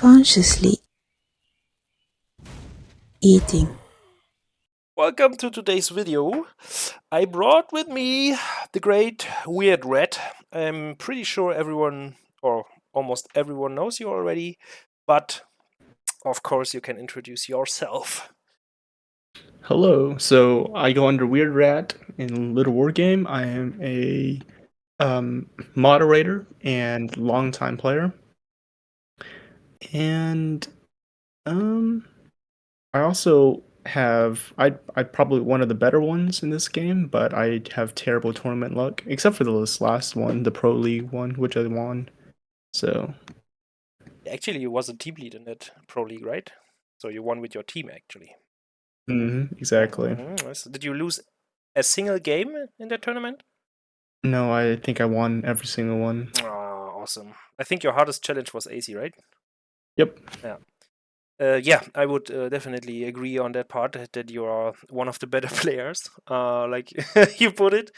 consciously eating. Welcome to today's video. I brought with me the great WeirdRat. I'm pretty sure everyone, or almost everyone, knows you already, but of course you can introduce yourself. Hello. So I go under WeirdRat in Little War Game. I am a moderator and longtime player, and um, I also have I probably one of the better ones in this game, but I have terrible tournament luck, except for this last one, the Pro League one, which I won. So Actually, you was a team lead in that Pro League, right? So you won with your team, actually. exactly. So did you lose a single game in that tournament? No, I think I won every single one. Awesome. I think your hardest challenge was AC, right? Yep. Yeah, I would definitely agree on that part that you are one of the better players, like you put it.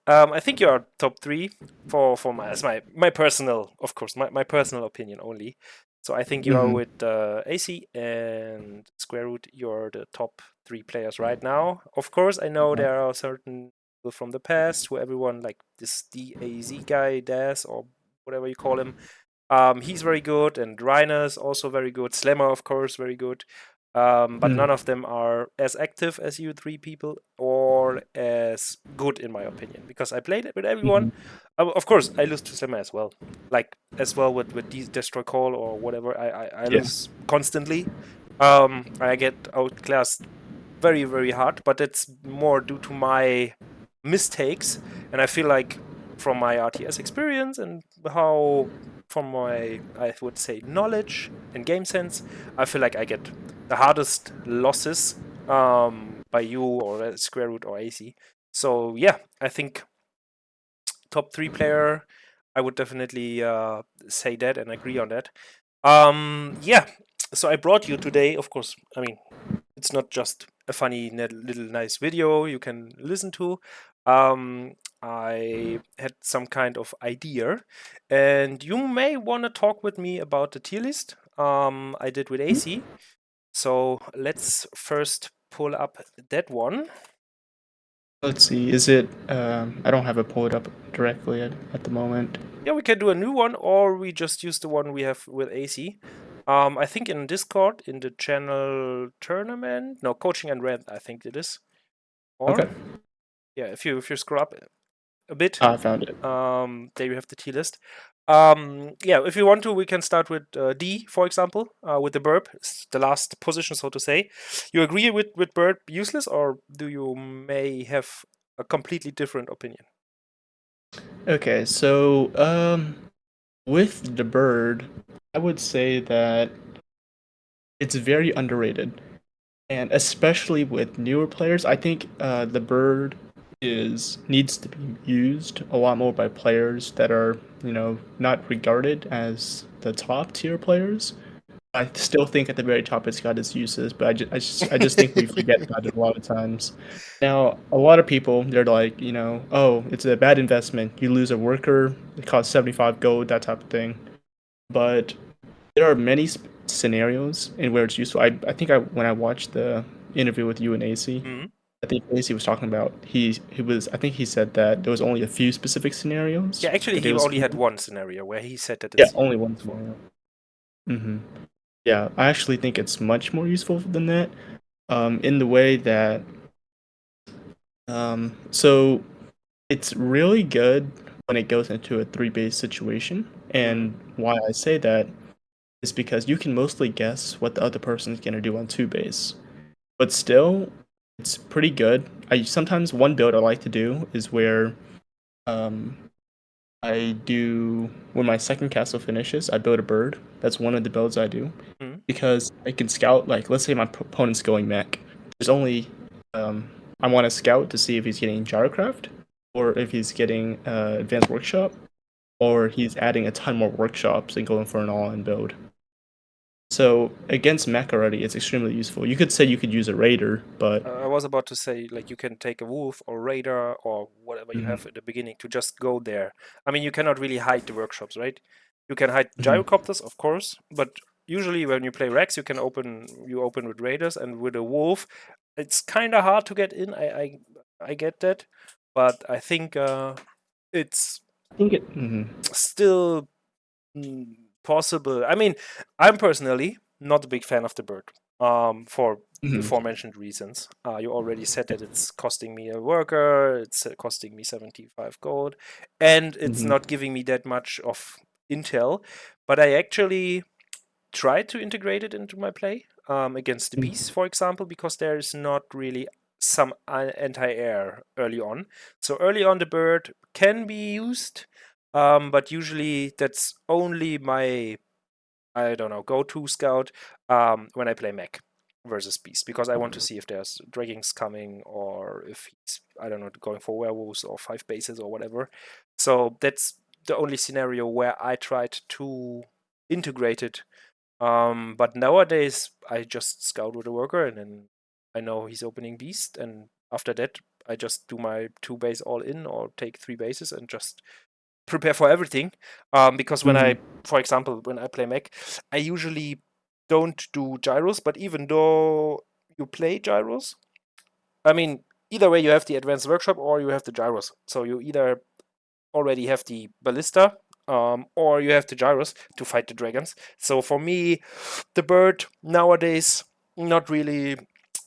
I think you are top 3 for my personal, of course, my personal opinion only. So I think you are with AC and Square Root. You're the top 3 players right now. Of course, I know there are certain people from the past who everyone like this DAZ guy, Daz, or whatever you call him. He's very good, and Reiner's also very good. Slammer, of course, very good. But none of them are as active as you 3 people, or as good, in my opinion. Because I played it with everyone. Of course, I lose to Slammer as well. Like as well with Destroy Call or whatever. I Yeah. lose constantly. I get outclassed very, very hard, but it's more due to my mistakes. And I feel like from my RTS experience and how from my, I would say, knowledge and game sense, I feel like I get the hardest losses by you or Square Root or AC. So yeah, I think top 3 player, I would definitely say that and agree on that. Yeah, so I brought you today, of course, I mean, it's not just a funny little nice video you can listen to. I had some kind of idea, and you may want to talk with me about the tier list I did with AC. So let's first pull up that one. Let's see. Is it? I don't have it pulled up directly at the moment. Yeah, we can do a new one, or we just use the one we have with AC. I think in Discord, in the channel tournament, no, coaching and rent, I think it is. Or Okay. yeah, if you scroll up a bit, I found it. there you have the tier list. Yeah, if you want to, we can start with D, for example, with the burp. It's the last position, so to say. You agree with burp useless, or do you may have a completely different opinion? Okay, so with the bird, I would say that it's very underrated, and especially with newer players, I think the bird is needs to be used a lot more by players that are not regarded as the top tier players. I still think at the very top it's got its uses, but I just think we forget about it a lot of times. Now, a lot of people, they're like, oh, it's a bad investment. You lose a worker, it costs 75 gold, that type of thing. But there are many scenarios in where it's useful. I think when I watched the interview with you and AC, Mhm. I think AC was talking about I think he said that there was only a few specific scenarios Yeah, actually, that it he was only had one scenario where he said that yeah, it's only one useful. scenario. Yeah, I actually think it's much more useful than that. In the way that so it's really good when it goes into a 3 base situation. Mhm. And why I say that is because you can mostly guess what the other person is gonna do on 2 base. But still, it's pretty good. I sometimes one build I like to do is where um I do when my second castle finishes, I build a bird. That's one of the builds I do Mhm. because I can scout. Like, let's say my opponent's going mech. There's only I want to scout to see if he's getting gyrocraft or if he's getting advanced workshop or he's adding a ton more workshops and going for an all-in build. So against mech already, it's extremely useful. You could say you could use a raider, but I was about to say, like, you can take a wolf or radar or whatever you Mhm, have at the beginning to just go there. I mean, you cannot really hide the workshops, right? You can hide mhm. gyrocopters, of course, but usually when you play Rex, you open with Raiders, and with a Wolf, it's kind of hard to get in. I get that, but I think it's I think it. Mhm. still possible. I mean, I'm personally not a big fan of the bird. For the Mhm. aforementioned reasons. You already said that it's costing me a worker, it's costing me 75 gold, and it's Mhm. not giving me that much of intel. But I actually tried to integrate it into my play against the bees, Mhm. for example, because there is not really some anti-air early on. So early on, the bird can be used, but usually that's only my, I don't know, go-to scout when I play mech versus beast, because I want to see if there's dragons coming, or if he's, I don't know, going for werewolves or 5 bases or whatever. So that's the only scenario where I tried to integrate it. But nowadays I just scout with a worker, and then I know he's opening beast, and after that I just do my 2 base all in, or take 3 bases and just prepare for everything. Because when I, Mhm. for example, when I play mech, I usually don't do gyros. But even though you play gyros, I mean, either way, you have the advanced workshop or you have the gyros. So you either already have the ballista, or you have the gyros to fight the dragons. So for me, the bird nowadays not really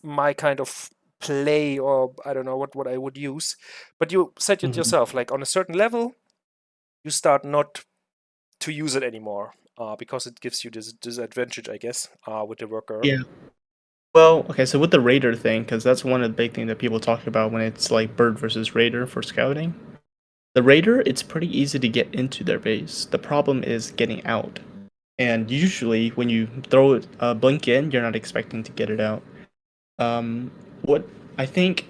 my kind of play, or I don't know what I would use. But you said it Mhm. yourself, like on a certain level, you start not to use it anymore, because it gives you this disadvantage, I guess, with the worker. Yeah. Well, okay, so with the raider thing, because that's one of the big things that people talk about when it's like bird versus raider for scouting. The raider, it's pretty easy to get into their base. The problem is getting out. And usually, when you throw it blink in, you're not expecting to get it out. What I think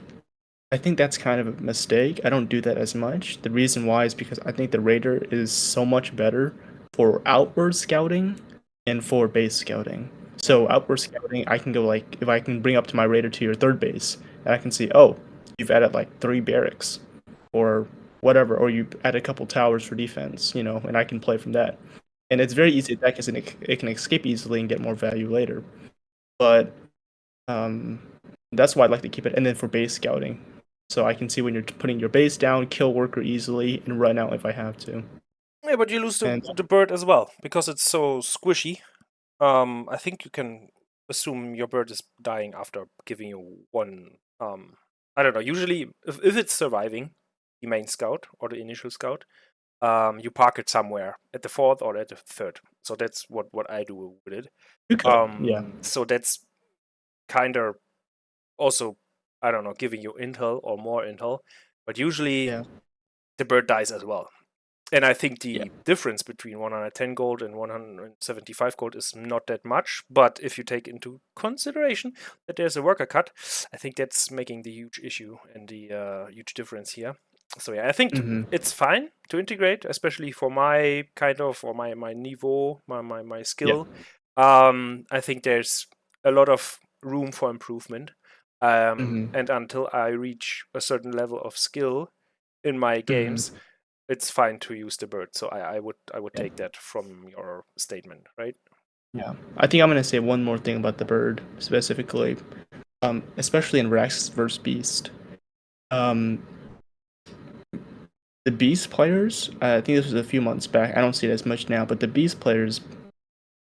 I think that's kind of a mistake. I don't do that as much. The reason why is because I think the Raider is so much better for outward scouting and for base scouting. So Mm, outward scouting, I can go like if I can bring up to my Raider to your third base, and I can see, oh, you've added like 3 barracks, or whatever, or you add a couple towers for defense, and I can play from that. And it's very easy to deck because it can escape easily and get more value later. But um, that's why I like to keep it. And then for base scouting, so I can see when you're putting your base down, kill worker easily, and run out if I have to. yeah, but you lose And the bird as well because it's so squishy. I think you can assume your bird is dying after giving you one. I don't know. Usually, if it's surviving the main scout or the initial scout, you park it somewhere at the fourth or at the third. So that's what I do with it. you could, yeah, So that's kind of also, I don't know, giving you intel or more intel, but usually yeah, the bird dies as well. And I think yeah. the difference between 110 gold and 175 gold is not that much. But if you take into consideration that there's a worker cut, I think that's making the huge issue and the huge difference here. So yeah, I think Hmm. it's fine to integrate, especially for my kind of, or my niveau, my Yeah. skill. I think there's a lot of room for improvement. Hmm. And until I reach a certain level of skill in my Hmm. games, it's fine to use the bird. So I would Yeah. take that from your statement, right? Yeah. I think I'm gonna say one more thing about the bird specifically, especially in Rex versus Beast. Um, the Beast players, I think this was a few months back. I don't see it as much now, but the Beast players,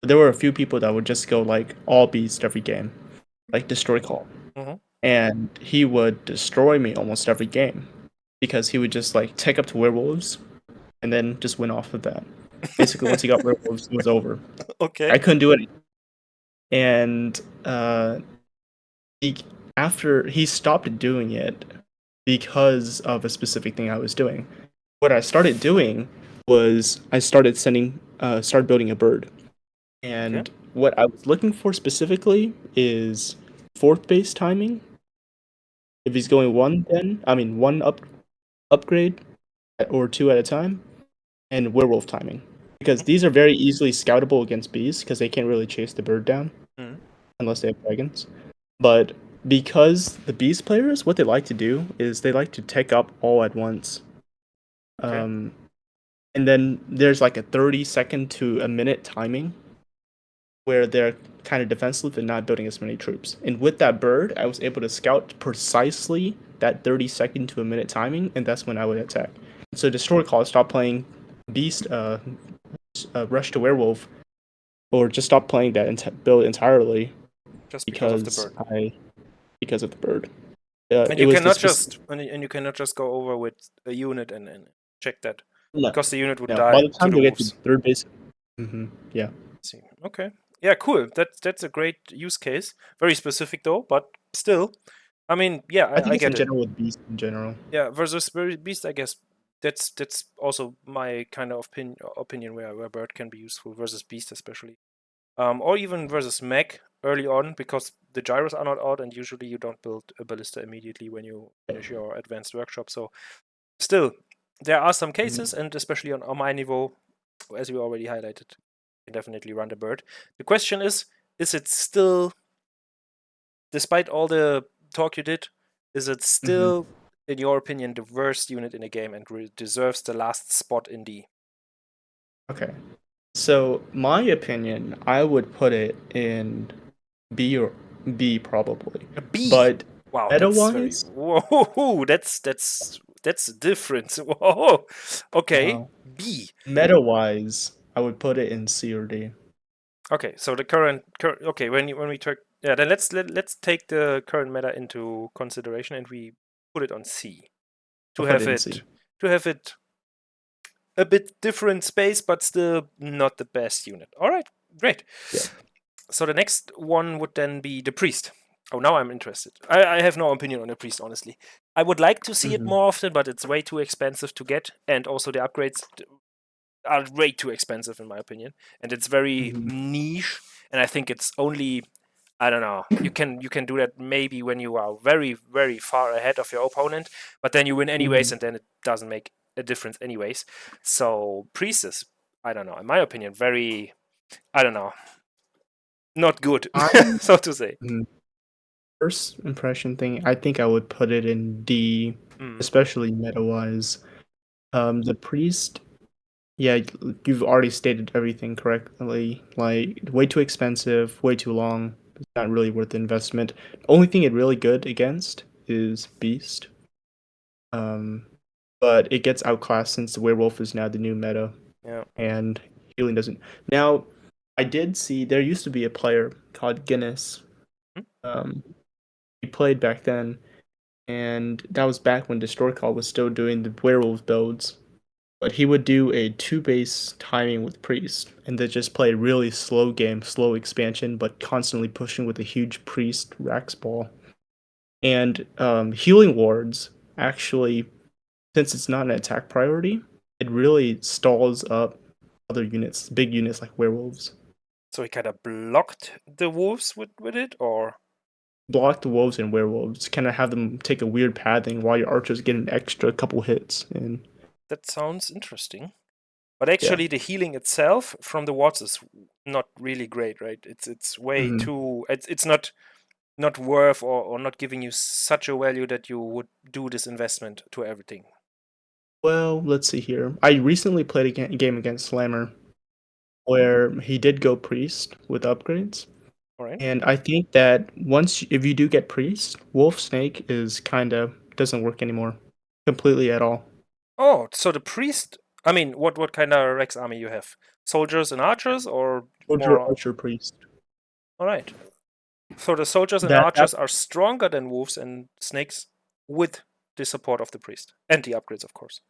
there were a few people that would just go like all Beast every game, like destroy call, Mm-hmm. and he would destroy me almost every game because he would just like take up to werewolves and then just win off of that. Basically, once he got werewolves, it was over. I Okay. couldn't do it, and he, after he stopped doing it because of a specific thing I was doing. What I started doing was I started building a bird, Okay. and what I was looking for specifically is fourth base timing. If he's going one, then I mean one upgrade or two at a time, and werewolf timing. Because these are very easily scoutable against bees because they can't really chase the bird down Mm-hmm. unless they have dragons. But because the beast players, what they like to do is they like to take up all at once. Okay. Um, and then there's like a 30-second to a minute timing where they're kind of defensive and not building as many troops. And with that bird, I was able to scout precisely that 30-second to a minute timing, and that's when I would attack. So Destroy Call, stop playing Beast, Rush to Werewolf, or just stop playing that build entirely Just because of the because bird. because of the bird. And It you was cannot this just and you cannot just go over with a unit and check that no, because the unit would no. By die the to time the you get to wolves. third base, yeah. See. Okay. Yeah, cool. That's a great use case. Very specific though, but still. I mean, yeah, I think I it's in get it. general with Beast in general. Yeah, versus Beast, I guess that's also my kind of opinion where Bird can be useful versus Beast especially. Or even versus Mech early on because the gyros are not out and usually you don't build a ballista immediately when you finish your advanced workshop. So still, there are some cases, and especially on my niveau, as we already highlighted, you can definitely run the Bird. The question is it still, despite all the talk you did, is it still, in your opinion, the worst unit in the game and deserves the last spot in D? Okay. So my opinion, I would put it in B or B probably. A B. But Wow, meta that's very wise, whoa. That's a difference. Whoa. Okay, wow. B. Meta wise, I would put it in C or D. Okay, so the current okay, when we talk, yeah, then let's take the current meta into consideration and we put it on C to I'll put have it in it C. a bit different space, but still not the best unit. All right, great. Yeah. So the next one would then be the priest. Oh, now I'm interested. I have no opinion on the priest, honestly. I would like to see it more often, but it's way too expensive to get, and also the upgrades are way too expensive in my opinion, and it's very niche. And I think it's only, I don't know, you can do that maybe when you are very very far ahead of your opponent, but then you win anyways, and then it doesn't make a difference anyways. So priestess, I don't know, in my opinion, very, I don't know, not good, I so to say. first impression thing, I think I would put it in D, Mm. especially meta wise. The priest, yeah, you've already stated everything correctly. Like, way too expensive, way too long. It's not really worth the investment. The only thing it really good against is Beast. Um, but it gets outclassed since the werewolf is now the new meta, Yeah. and healing doesn't. Now, I did see there used to be a player called Guinness. Hmm? Um, he played back then, and that was back when Destroy Call was still doing the werewolf builds. But he would do a 2 base timing with Priest, and then just play a really slow game, slow expansion, but constantly pushing with a huge Priest Rax ball. And healing wards actually, since it's not an attack priority, it really stalls up other units, big units like werewolves. So he kind of blocked the wolves with it, or Block the wolves and werewolves, kind of have them take a weird pathing while your archers get an extra couple hits. And that sounds interesting. But yeah. actually, the healing itself from the wards is not really great, right? It's way Mhm. too. It's not worth or not giving you such a value that you would do this investment to everything. Well, let's see here. I recently played a game against Slammer where he did go priest with upgrades. All right. And I think that if you do get priest, wolf snake is kind of doesn't work anymore completely at all. Oh, so the priest. I mean, what kind of Rex army you have? Soldiers and archers, or Soldier, more? archer, priest. All right. So the soldiers and That archers are stronger than wolves and snakes with the support of the priest and the upgrades, of course.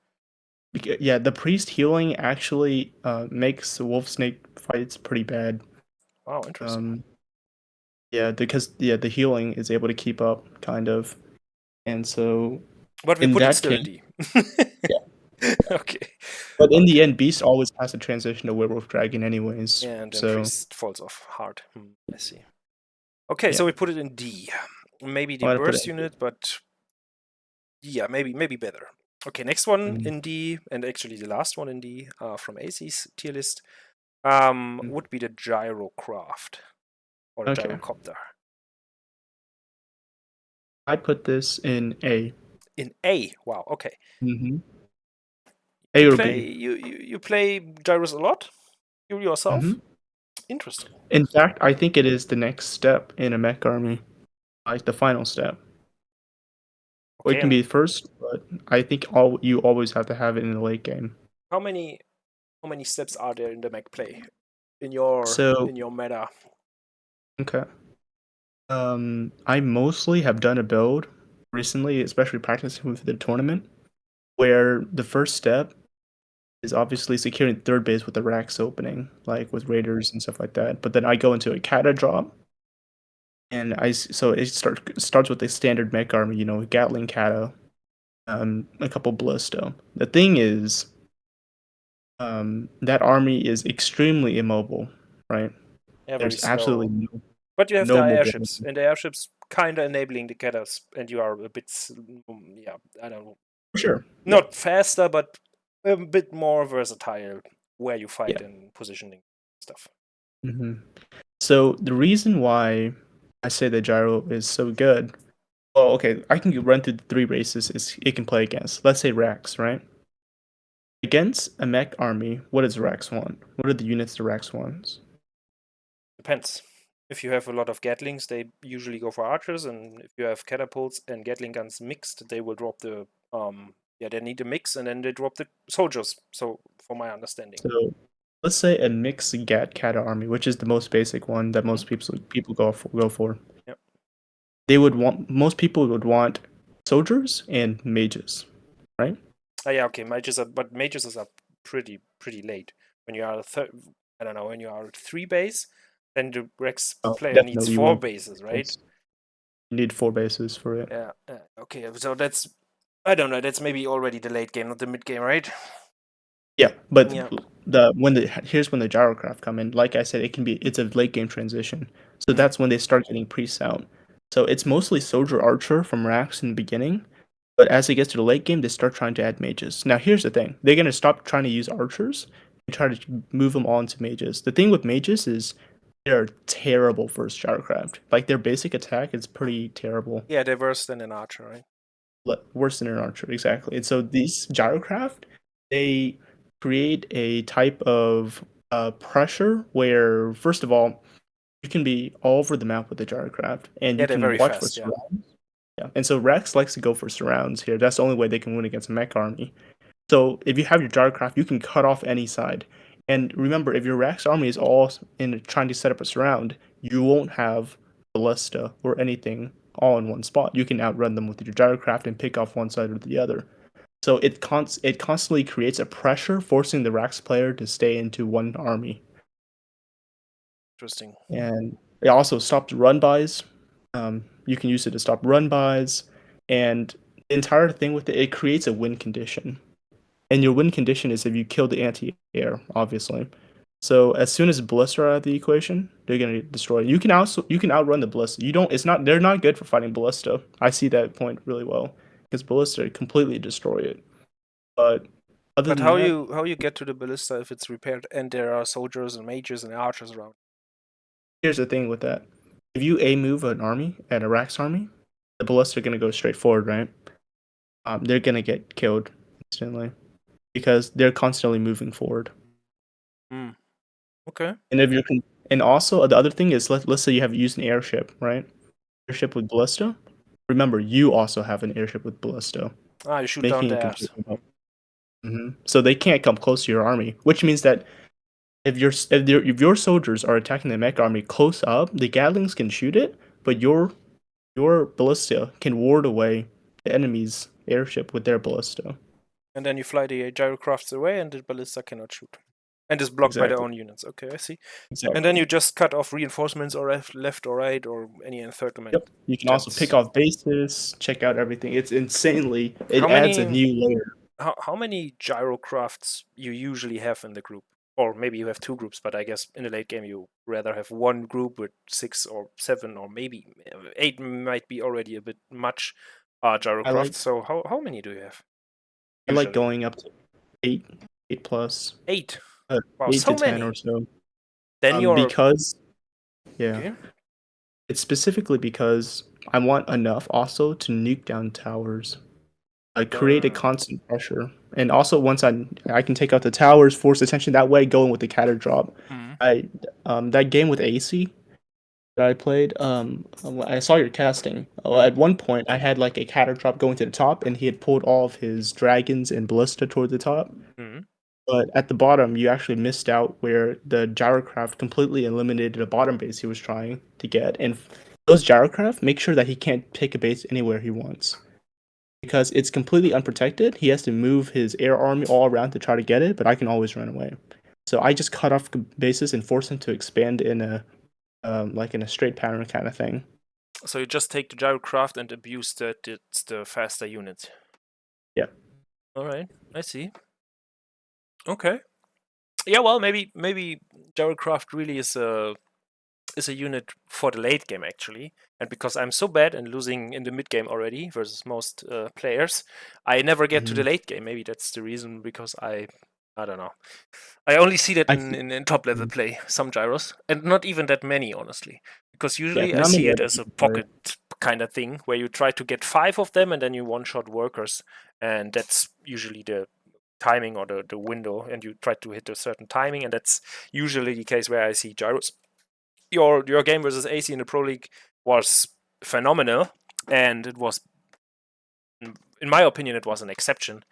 yeah, the priest healing actually makes the wolf snake fights pretty bad. Wow, interesting. Um, yeah, because the healing is able to keep up kind of, and so But we in put it that still in case, D. yeah. Okay. But in the Okay. end, Beast always has to transition to werewolf dragon anyways. Yeah, and then So priest falls off hard. I see. Okay, yeah, so we put it in D. Maybe the I'm gonna put burst it. unit, but yeah, maybe better. Okay, next one Mm, in D, and actually the last one in D from AC's tier list mm. would be the gyrocraft or the Okay, gyrocopter. I put this in A. In A. Wow, okay. Mm-hmm. A You or play B. you play gyros a lot? You Mm-hmm. yourself? Interesting. In fact, I think it is the next step in a mech army, like the final step. Or it Okay, can be and first, but I think all you always have to have it in the late game. how many steps are there in the mech play So, in your meta? okay. I mostly have done a build recently, especially practicing with the tournament, where the first step is obviously securing third base with the racks opening, like with raiders and stuff like that. But then I go into a kata drop, and so it starts with the standard mech army, Gatling kata, a couple ballista. The thing is, that army is extremely immobile, right? Yeah, very There's absolutely slow. But you have the no airships, mobility. and the airships kind of enabling the getters, and you are a bit, yeah, I don't know, Sure. Yeah. not faster, but a bit more versatile where you fight Yeah. and positioning stuff. hmm So the reason why I say that gyro is so good, well, okay, I can run through the three races it can play against. Let's say Rax, right? Against a mech army, what does Rax want? What are the units the Rax wants? Depends. If you have a lot of Gatlings, they usually go for archers, and if you have catapults and Gatling guns mixed, they will drop the yeah, they need a mix, and then they drop the soldiers. So, from my understanding. So let's say a mixed Gat Kata army, which is the most basic one that Hmm. most people go for. Yeah. Most people would want soldiers and mages, right? Oh, yeah. Okay. Mages are pretty late when you are I don't know, when you are at 3 base, then the Rex Oh, player needs definitely you 4 bases, right? want you need 4 bases for it. Yeah. Okay. So that's, I don't know. That's maybe already the late game, not the mid game, right? Yeah, but Yeah. here's when the gyrocraft come in. Like I said, it's a late game transition. So Mm. that's when they start getting priests out. So it's mostly soldier archer from Rax in the beginning, but as it gets to the late game, they start trying to add mages. Now here's the thing: they're gonna stop trying to use archers and try to move them all into mages. The thing with mages is they're terrible versus gyrocraft. Like their basic attack is pretty terrible. Yeah, they're worse than an archer, right? Worse than an archer, exactly. And so these gyrocraft, they create a type of pressure where, first of all, you can be all over the map with the gyrocraft, and Yeah, you they're can very watch for fast. Yeah. surrounds. Yeah, and so Rex likes to go for surrounds here. That's the only way they can win against a mech army. So if you have your gyrocraft, you can cut off any side. And remember, if your Rex army is all in trying to set up a surround, you won't have ballista or anything all in one spot. You can outrun them with your gyrocraft and pick off one side or the other. So it constantly creates a pressure, forcing the Rax player to stay into one army. Interesting. And it also stops run bys. You can use it to stop run bys, and the entire thing with it, it creates a win condition. And your win condition is if you kill the anti-air, obviously. So as soon as ballista are out of the equation, they're gonna destroy. You can outrun the ballista. You don't. It's not. They're not good for fighting ballista. I see that point really well because ballista completely destroy it. But other But than that, how you get to the ballista if it's repaired and there are soldiers and mages and archers around? here's the thing with that: if you a move an army at a Rax army, the ballista are gonna go straight forward, right? They're gonna get killed instantly because they're constantly moving forward. Hmm. Okay. And if you can, and also the other thing is let's say you have used an airship, right? Airship with ballista. Remember, you also have an airship with ballista, Ah, you shoot down making it theirs. completely remote. So they can't come close to your army, which means that if your soldiers are attacking the mech army close up, the Gatlings can shoot it, but your ballista can ward away the enemy's airship with their ballista. And then you fly the gyrocrafts away, and the ballista cannot shoot, and is blocked by their Exactly. own units. Okay, I see. And then Exactly. you just cut off reinforcements or left or right or any encirclement. Yep. You can also pick That's off bases, check out everything. It's insanely. It how adds a many new layer. how many gyrocrafts you usually have in the group, or maybe you have two groups, but I guess in the late game you rather have one group with 6 or 7 or maybe 8 might be already a bit much I like gyrocrafts. So how many do you have I like usually? going up to eight, 8 plus, 8. Wow, 8 to so 10 or many. so. Then you're Because yeah, okay. it's specifically because I want enough also to nuke down towers. create a constant pressure. And also, once I can take out the towers, force attention that way, going with the catter drop. Mhm. I that game with AC that I played, I saw your casting. Mhm. At one point, I had like a catter drop going to the top, and he had pulled all of his dragons and ballista toward the top. Mhm. But at the bottom, you actually missed out where the gyrocraft completely eliminated the bottom base he was trying to get. And those gyrocraft make sure that he can't pick a base anywhere he wants because it's completely unprotected. He has to move his air army all around to try to get it, but I can always run away. So I just cut off bases and force him to expand in a like in a straight pattern kind of thing. So you just take the gyrocraft and abuse that it's the faster unit. Yeah. All right, I see. Okay. Yeah, well, maybe gyrocraft really is a unit for the late game actually. And because I'm so bad and losing in the mid game already versus most players, I never get to the Mhm. late game. Maybe that's the reason because I don't know. I only see that I in, think, in top level play, some gyros, and not even that many, honestly. Because yeah, usually I not see many it other as a people play. pocket kind of thing where you try to get 5 of them and then you one shot workers, and that's usually the timing or the window, and you try to hit a certain timing, and that's usually the case where I see gyros. Your game versus AC in the Pro League was phenomenal, and it was, in my opinion, it was an exception.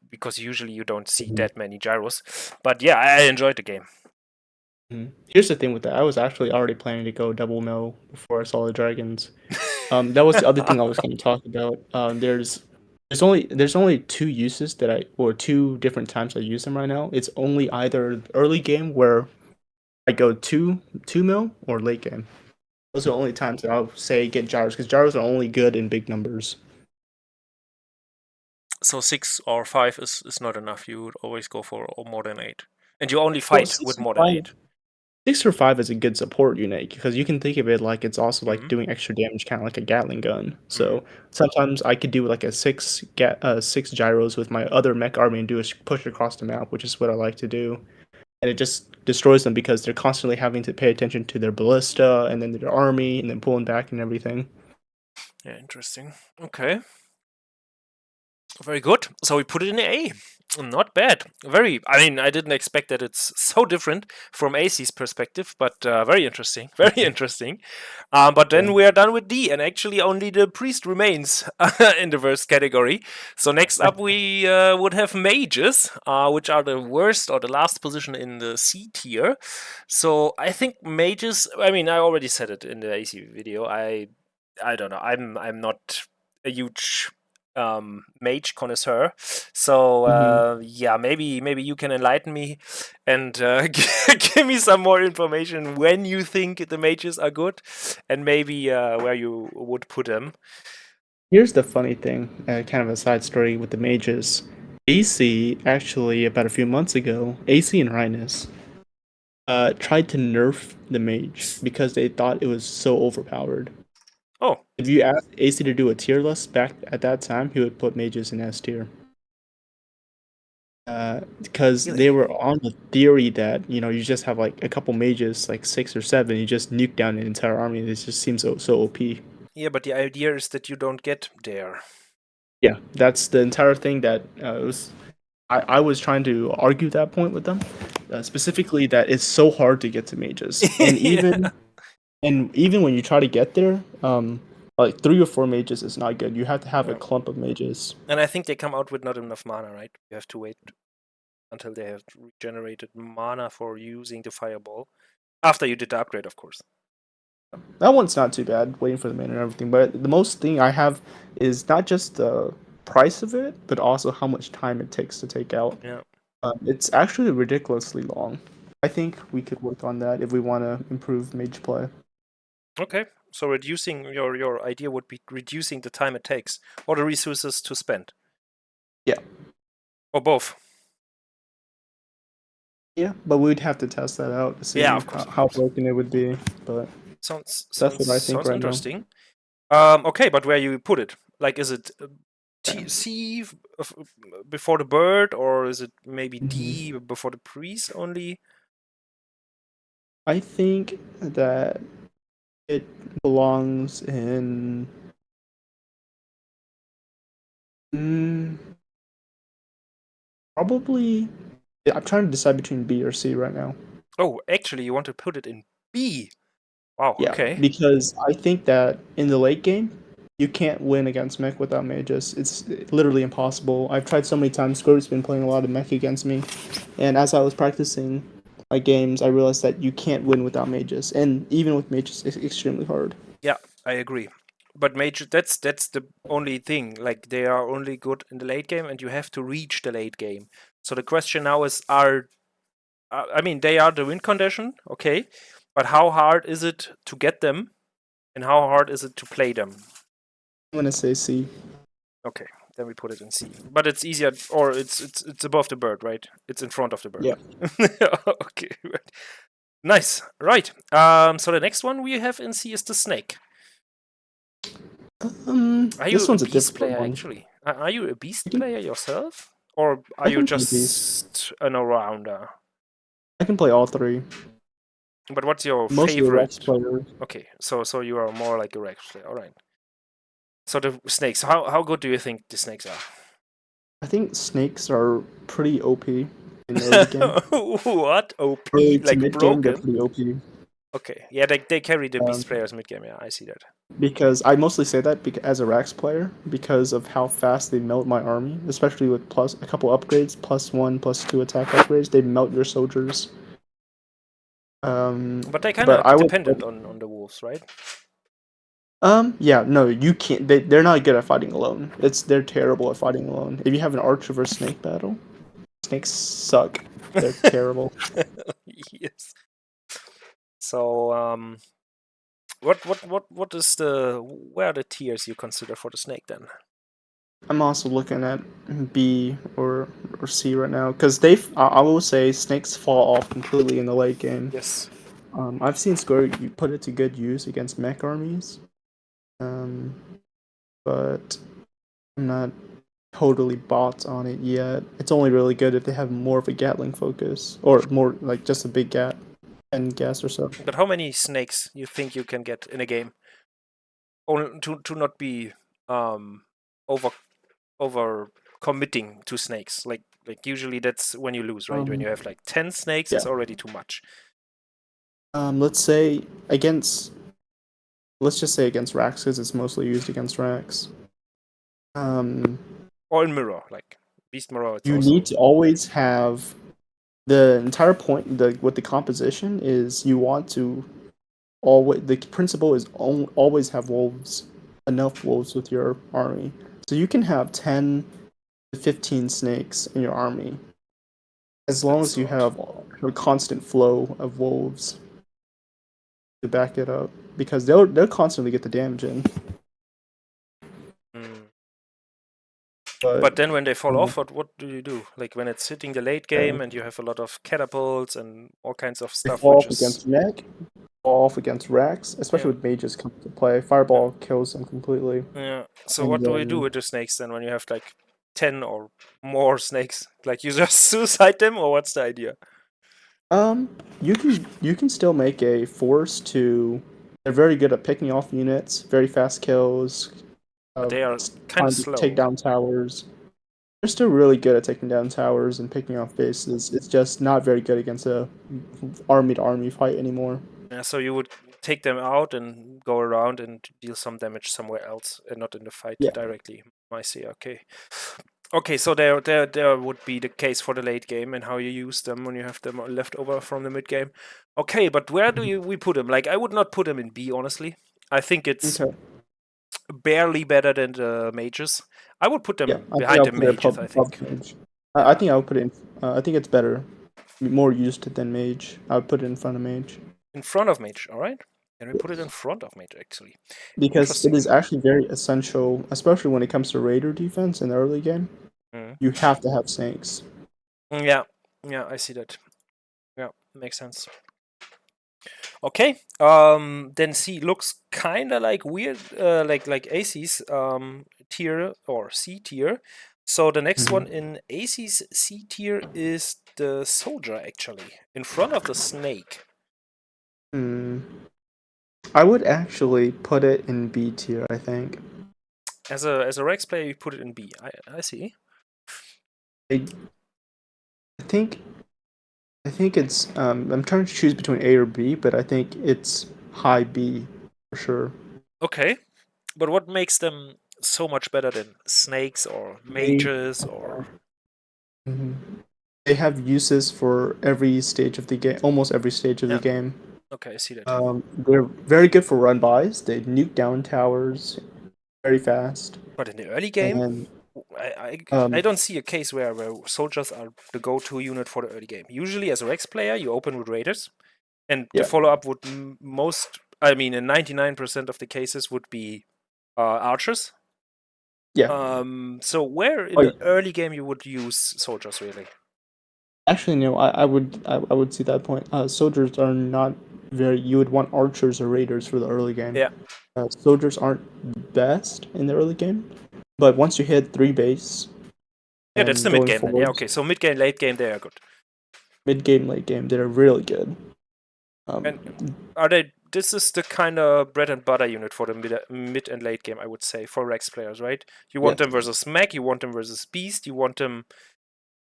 Because usually you don't see Mhm. that many gyros. But yeah, I enjoyed the game. Mhm. Here's the thing with that. I was actually already planning to go double mill before I saw the dragons. That was the other thing I was going to talk about. There's only two uses that I or two different times I use them right now. It's only either early game where I go two mil or late game. Those are the only times that I'll say get gyros because gyros are only good in big numbers. So 6 or 5 is not enough. You would always go for more than 8, and you only Well, fight with more than 8. 6 or 5 is a good support unit because you can think of it like it's also like Mm-hmm. doing extra damage, kind of like a Gatling gun. Mm-hmm. So sometimes I could do like a six gyros with my other mech army and do a push across the map, which is what I like to do. And it just destroys them because they're constantly having to pay attention to their ballista and then their army and then pulling back and everything. Yeah, interesting. Okay. Very good. So we put it in A. Not bad. Very. I mean, I didn't expect that it's so different from AC's perspective, but very interesting. Very interesting. But Yeah. then we are done with D, and actually only the priest remains in the worst category. So next up we would have mages, which are the worst or the last position in the C tier. So I think mages. I mean, I already said it in the AC video. I don't know. I'm not a huge mage connoisseur. So hmm yeah, maybe you can enlighten me and give me some more information when you think the mages are good, and maybe where you would put them. Here's the funny thing, kind of a side story with the mages. AC actually about a few months ago, AC and Rhinus tried to nerf the mage because they thought it was so overpowered. Oh, If you asked AC to do a tier list back at that time, he would put mages in S tier. Because they really? were on the theory that you just have like a couple mages, like 6 or 7, you just nuke down an entire army. It just seems so OP. Yeah, but the idea is that you don't get there. Yeah, that's the entire thing that it was. I was trying to argue that point with them, specifically that it's so hard to get to mages, and Yeah. even when you try to get there, like 3 or 4 mages is not good. You have to have a Yeah. clump of mages. And I think they come out with not enough mana, right? You have to wait until they have regenerated mana for using the fireball. After you did the upgrade, of course. That one's not too bad, waiting for the mana and everything. But the most thing I have is not just the price of it, but also how much time it takes to take out. Yeah. It's actually ridiculously long. I think we could work on that if we want to improve mage play. Okay. So reducing your idea would be reducing the time it takes or the resources to spend. Yeah. Or both. Yeah, but we'd have to test that out to Yeah, see of course, of how course. broken it would be. But Sounds that's sounds what I think sounds right now. interesting. Okay, but where you put it? Like, is it Yeah. before the bird, or is it maybe D hmm before the priest only? I think that it belongs in Mm, probably. Yeah, I'm trying to decide between B or C right now. Oh, actually, you want to put it in B. Wow, Yeah, okay. because I think that in the late game, you can't win against mech without mages. It's literally impossible. I've tried so many times. Squirt's been playing a lot of mech against me, and as I was practicing my games, I realized that you can't win without mages, and even with mages, it's extremely hard. Yeah, I agree. But mage, that's the only thing. Like they are only good in the late game, and you have to reach the late game. So the question now is, I mean, they are the win condition, okay, but how hard is it to get them, and how hard is it to play them? I'm gonna say C. Okay, then we put it in C. But it's easier, or it's above the bird, right? It's in front of the bird. Yeah. Okay, right. Nice, right. So the next one we have in C is the snake. Are you This a one's a beast difficult player one. actually? Are you a beast I can, player yourself, or are I you can play beast. just an all-rounder? I can play all three. But what's your Mostly a Rex favorite? player. Okay, so you are more like a Rex player. All right. So the snakes. How good do you think the snakes are? I think snakes are pretty OP in early game. What? OP? Early to Like mid game, they're broken? pretty OP. Okay. Yeah, they carry the Um, beast players mid game. Yeah, I see that. because I mostly say that as a Rax player because of how fast they melt my army, especially with plus a couple upgrades, +1, +2 attack upgrades. They melt your soldiers. But they kind But of I would dependent on the wolves, right? yeah, no, you can't. They're not good at fighting alone. They're terrible at fighting alone. If you have an archer versus snake battle, snakes suck. They're terrible. Yes. So what is the where are the tiers you consider for the snake then? I'm also looking at B or C right now because I will say snakes fall off completely in the late game. Yes. I've seen Square you put it to good use against mech armies, um, but I'm not totally bought on it yet. It's only really good if they have more of a Gatling focus or more like just a big gat and gas or so. But how many snakes you think you can get in a game? Only to not be um over over committing to snakes. Like usually that's when you lose, right? When you Um, have like 10 snakes, yeah. it's already too much. Let's say against let's just say against Rax because it's mostly used against Rax. Um, Or in mirror, like beast mirror, it's you need also to always have the entire point with the composition is you want to always the principle is always have wolves enough wolves with your army so you can have 10 to 15 snakes in your army as long that's as a you lot. have a constant flow of wolves to back it up because they'll constantly get the damage in Mm. but But then when they fall uh, off, what do you do? Like when it's hitting the late uh, game and you have a lot of catapults and all kinds of they stuff, fall which off is against mech fall off against Rex especially yeah, with mages come to play yeah, fireball kills them completely yeah. So and what do we do then with the snakes then when you have like 10 or more snakes? Like you just suicide them, or what's the idea? you can still make a force to. They're very good at picking off units, very fast kills, But they are kind of trying to take slow. down towers. They're still really good at taking down towers and picking off bases. It's just not very good against a army to army fight anymore. Yeah, so you would take them out and go around and deal some damage somewhere else and not in the fight Yeah. directly. I see. Okay. Okay, so there would be the case for the late game and how you use them when you have them left over from the mid game. Okay, but where do we put them? Like I would not put them in B, honestly. I think it's Okay. barely better than the mages. I would put Yeah, them I think behind I'll the put it mages, I above think. mage. I Yeah. think I'll put it in. I think it's better, more used than mage. I would put it in front of mage. In front of mage, alright? Can we put it in front of mage actually? Because it Interesting. is actually very essential, especially when it comes to raider defense in the early game. Mm. You have to have snakes. Yeah, yeah, I see that. Yeah, makes sense. Okay. Then C looks kind of like weird, like AC's tier or C tier. So the next one Mhm. in AC's C tier is the soldier actually in front of the snake. Hmm. I would actually put it in B tier, I think. As a Rex player, you put it in B. I see. I, I think I think it's I'm trying to choose between A or B, but I think it's high B for sure. Okay, but what makes them so much better than snakes or They mages or? mhm. They have uses for every stage of the game, almost every stage of the Yeah. game. Okay, I see that. They're very good for run bys. They nuke down towers very fast, But in the early game, and I um, don't see a case where soldiers are the go-to unit for the early game. Usually, as a Rex player, you open with raiders, and the yeah, follow-up would most, I mean, in 99% of the cases would be archers. yeah. So where in Oh, the yeah. early game you would use soldiers really? Actually, no. I would see that point. Soldiers are not very. You would want archers or raiders for the early game. Yeah, Soldiers aren't best in the early game, but once you hit 3 base yeah, that's and the mid going game then. Yeah, forwards, okay. So mid game, late game, they are good. mid game, late game, they're really good. And Um, are they? This is the kind of bread and butter unit for the mid and late game, I would say, for Rex players, right? You yeah, want them versus Mech, you want them versus Beast, you want them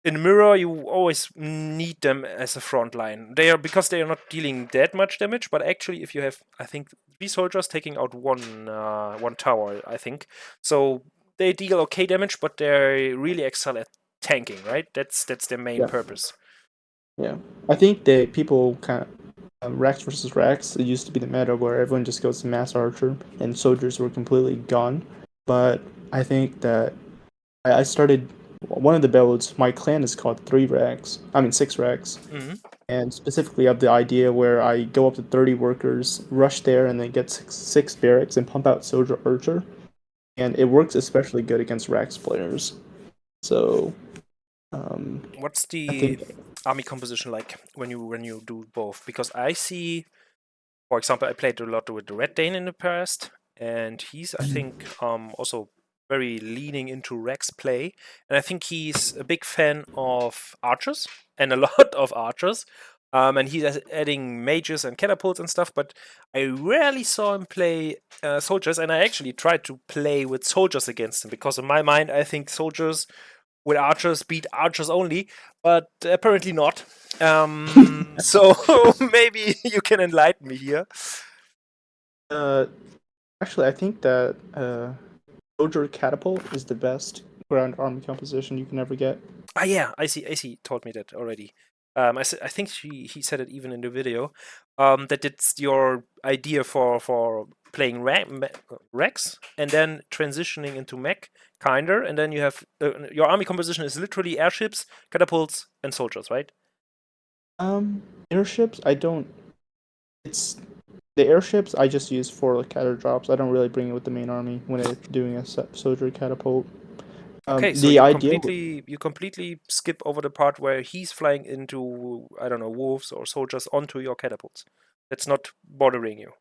in mirror. You always need them as a front line. They are because they are not dealing that much damage, but actually, if you have, I think, 3 soldiers taking out one tower, I think, so they deal okay damage, but they really excel at tanking, right? That's their main yeah, purpose. yeah. I think that people kind of Rex versus Rex. It used to be the meta where everyone just goes to mass archer and soldiers were completely gone. But I think that I started one of the builds. My clan is called 3 Rex. I mean 6 Rex, Hmm. and specifically of the idea where I go up to 30 workers, rush there, and then get six barracks and pump out soldier archer, and it works especially good against Rex players. So um, What's I the think army composition like when you do both? Because I see, for example, I played a lot with the Red Dane in the past, and he's, I think, also very leaning into Rex play, and I think he's a big fan of archers and a lot of archers. And he's adding mages and catapults and stuff, but I rarely saw him play soldiers. And I actually tried to play with soldiers against him because, in my mind, I think soldiers with archers beat archers only, but apparently not. So maybe you can enlighten me here. uh, actually I think that soldier catapult is the best ground army composition you can ever get. Ah, yeah, I see. I see. Told me that already. I think he said it even in the video. That it's your idea for playing Rex and then transitioning into mech, kinder, and then you have your army composition is literally airships, catapults, and soldiers, right? Airships I don't. It's the airships I just use for like catter drops. I don't really bring it with the main army when I'm doing a soldier catapult. Okay, so The idea. you completely skip over the part where he's flying into, I don't know, wolves or soldiers onto your catapults. That's not bothering you.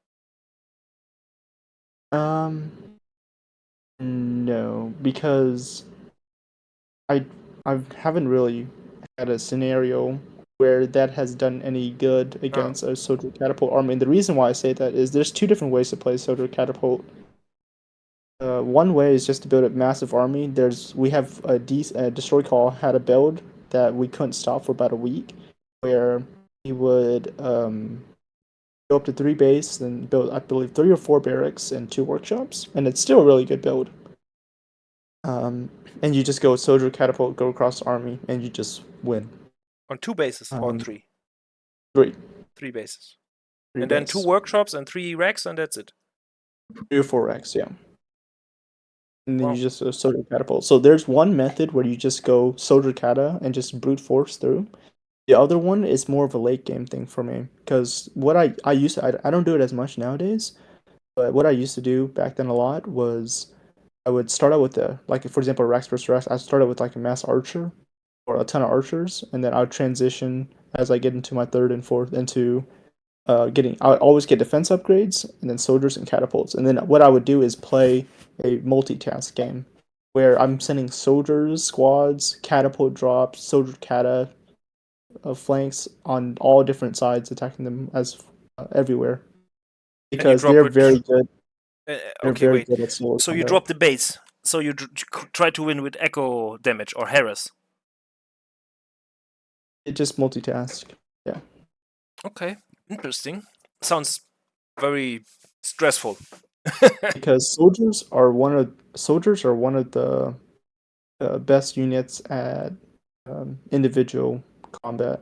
Um, no, because I I haven't really had a scenario where that has done any good Oh, against a soldier catapult army. And the reason why I say that is there's two different ways to play soldier catapult. One way is just to build a massive army. We have a destroy call had a build that we couldn't stop for about a week, where he would go up to 3 base, then build I believe 3 or 4 barracks and 2 workshops, and it's still a really good build. And you just go soldier catapult, go across the army, and you just win. on 2 bases or on Um, three? three, 3 bases. three And then two base, workshops and 3 racks, and that's it. 3 or 4 racks, yeah. And then you Wow. just soldier catapult. So there's one method where you just go soldier kata and just brute force through. The other one is more of a late game thing for me because what I used to, I don't do it as much nowadays, but what I used to do back then a lot was I would start out with the like for example Rex versus Rex. I started with like a mass archer or a ton of archers, and then I would transition as I get into my third and fourth into getting. I would always get defense upgrades and then soldiers and catapults, and then what I would do is play a multitask game where I'm sending soldiers, squads, catapult drops, soldier kata flanks on all different sides, attacking them as everywhere And you because drop they're it. very good. They're Okay, very wait. good at solo So you combat. drop the base So you try to win with echo damage or harass. It just multitask. Yeah. Okay, interesting. Sounds very stressful. Because soldiers are one of the best units at individual combat.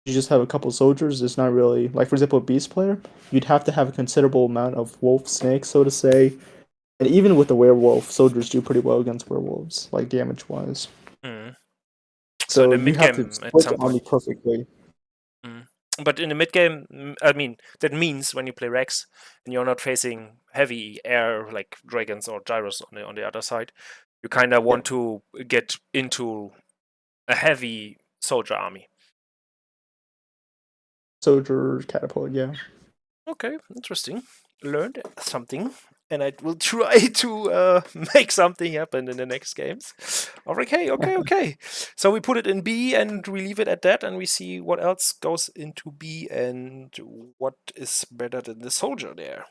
You just have a couple soldiers. It's not really like, for example, a beast player. You'd have to have a considerable amount of wolf snakes, so to say. And even with the werewolf, soldiers do pretty well against werewolves, like damage wise. Mm. So in So the you mid have to game, at split some the army point. perfectly. Mm. But in the mid game, I mean, that means when you play Rex and you're not facing heavy air like dragons or gyros on the other side, you kind of want Yep. to get into a heavy soldier army. Soldier catapult, yeah. Okay, interesting. Learned something, and I will try to make something happen in the next games. Okay. So we put it in B, and we leave it at that, and we see what else goes into B and what is better than the soldier there.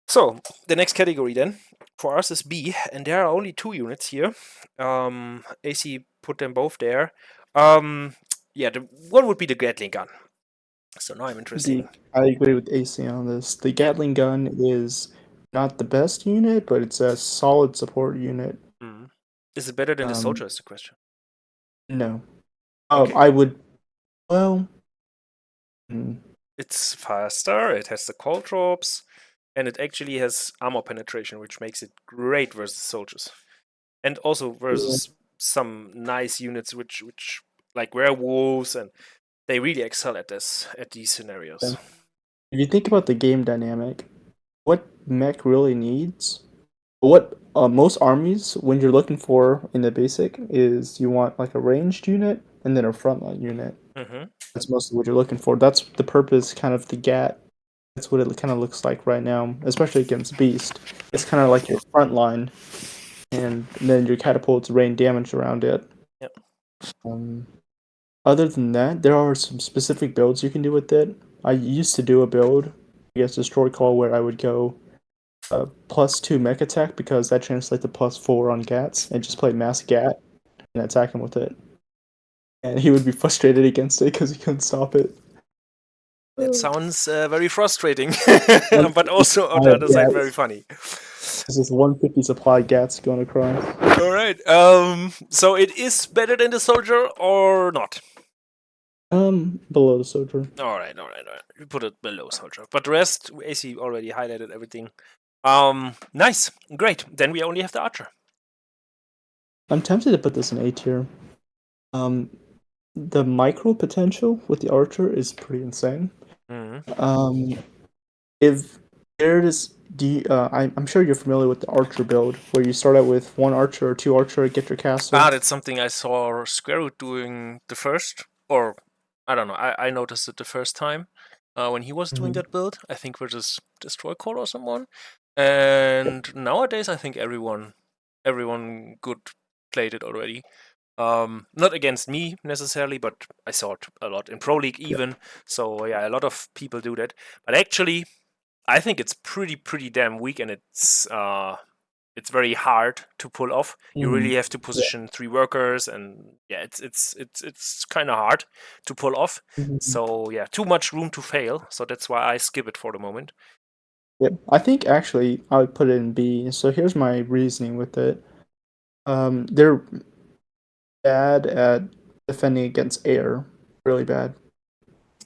So the next category then for us is B, and there are only 2 units here. AC put them both there. Yeah, the one would be the Gatling gun. So now I'm interesting. I agree with AC on this. The Yep. Gatling gun is not the best unit, but it's a solid support unit. Mm. Is it better than the Um, soldier? Is the question. no. Okay. I would. Well, hmm, It's faster. It has the cold drops, and it actually has armor penetration, which makes it great versus soldiers, and also yeah, versus some nice units, which like werewolves, and they really excel at these yeah. scenarios. If you think about the game dynamic, what mech really needs, what most armies, when you're looking for in the basic, is you want like a ranged unit and then a frontline unit. Mm-hmm. That's mostly what you're looking for. That's the purpose, kind of the GAT. That's what it kind of looks like right now, especially against Beast. It's kind of like your front line, and then your catapults rain damage around it. Yep. Um, Other than that, there are some specific builds you can do with it. I used to do a build, I guess Destroy Call, where I would go +2 mech attack because that translates to +4 on GATs, and just play mass GAT and attack him with it. And he would be frustrated against it because he couldn't stop it. That sounds very frustrating, but 150 also on supply the of other side very GATs. funny. This is 150 supply GATs going across. All right. So it is better than the soldier or not? Below the soldier. All right. We put it below soldier, but the rest, AC already highlighted everything. Nice, great. Then we only have the archer. I'm tempted to put this in A tier. Um, the micro potential with the archer is pretty insane. Mm-hmm. Um, if there is I'm sure you're familiar with the archer build, where you start out with one archer or two archer, get your castle. That's something I saw Square Root doing the first, or I don't know. I noticed it the first time when he was doing Mhm. that build. I think versus Destroy Core or someone. And nowadays, I think everyone good played it already. Not against me necessarily, but I saw it a lot in Pro League Yep. even. So yeah, a lot of people do that. But actually, I think it's pretty damn weak, and it's very hard to pull off. You Mhm. really have to Yeah. position 3 workers, and yeah, it's kind of hard to pull off. Mhm. So yeah, too much room to fail. So that's why I skip it for the moment. Yep. I think actually I would put it in B. So here's my reasoning with it. They're bad at defending against air, really bad.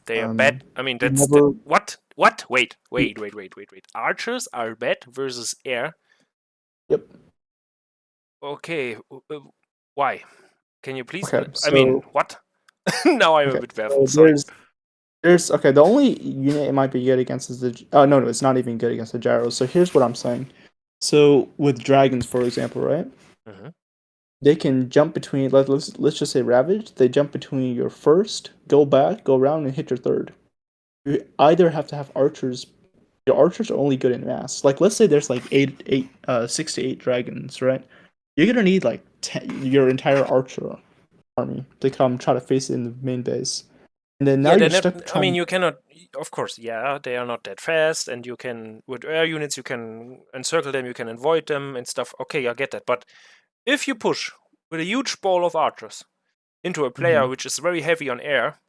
They are bad. Um, I mean, you that's the never. what? Wait. Archers are bad versus air. Yep. Okay, why? Can you please? Okay. I mean, So what? Now I'm a okay. bit So baffled. Sorry. there's okay. The only unit it might be good against is the. Oh no, it's not even good against the gyros. So here's what I'm saying. So with dragons, for example, right? Hmm. They can jump between. Let's just say Ravage. They jump between your first, go back, go around, and hit your third. You either have to have archers. Your archers are only good in mass. Like let's say there's like 6 to 8 dragons, right? You're gonna need like your entire archer army to come try to face it in the main base. And then now Yeah, you're they're stuck not. I mean, trying. you cannot. Of course, yeah, they are not that fast, and you can with air units you can encircle them, you can avoid them and stuff. Okay, I get that. But if you push with a huge ball of archers into a player Mhm. which is very heavy on air,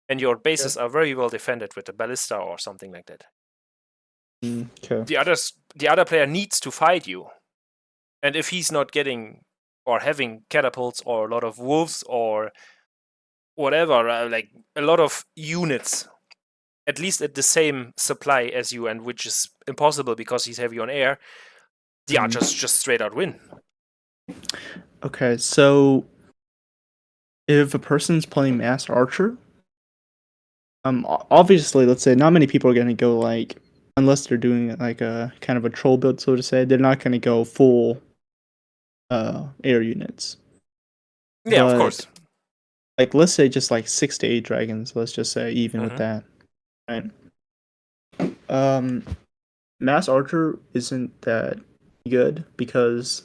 and your Yeah. bases are very well defended with a ballista or something like that, Okay. the other player needs to fight you, and if he's not getting or having catapults or a lot of wolves or whatever, like a lot of units at least at the same supply as you, and which is impossible because he's heavy on air, the Mhm. archers just straight out win. Okay, so if a person's playing Master Archer, obviously, let's say not many people are gonna go like, unless they're doing like a kind of a troll build, so to say, they're not gonna go full air units. Yeah, of But course. like, let's say just like 6 to 8 dragons. Let's just say even with Hmm. that, right? Um, Mass Archer isn't that good because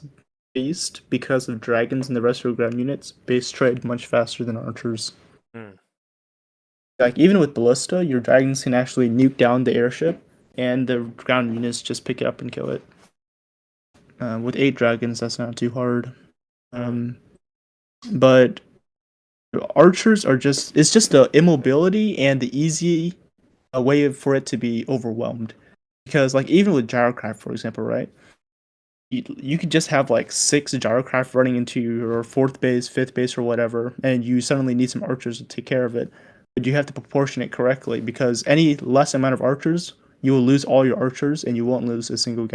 of dragons and the rest of the ground units, base trade much faster than archers. Mm. Like even with ballista, your dragons can actually nuke down the airship, and the ground units just pick it up and kill it. With 8 dragons, that's not too hard. Mm. Um, but archers are just—it's just the immobility and the easy a way for it to be overwhelmed. Because like even with gyrocraft, for example, right? You could just have like 6 gyrocraft running into your fourth base, fifth base, or whatever, and you suddenly need some archers to take care of it. But you have to proportion it correctly because any less amount of archers, you will lose all your archers, and you won't lose a single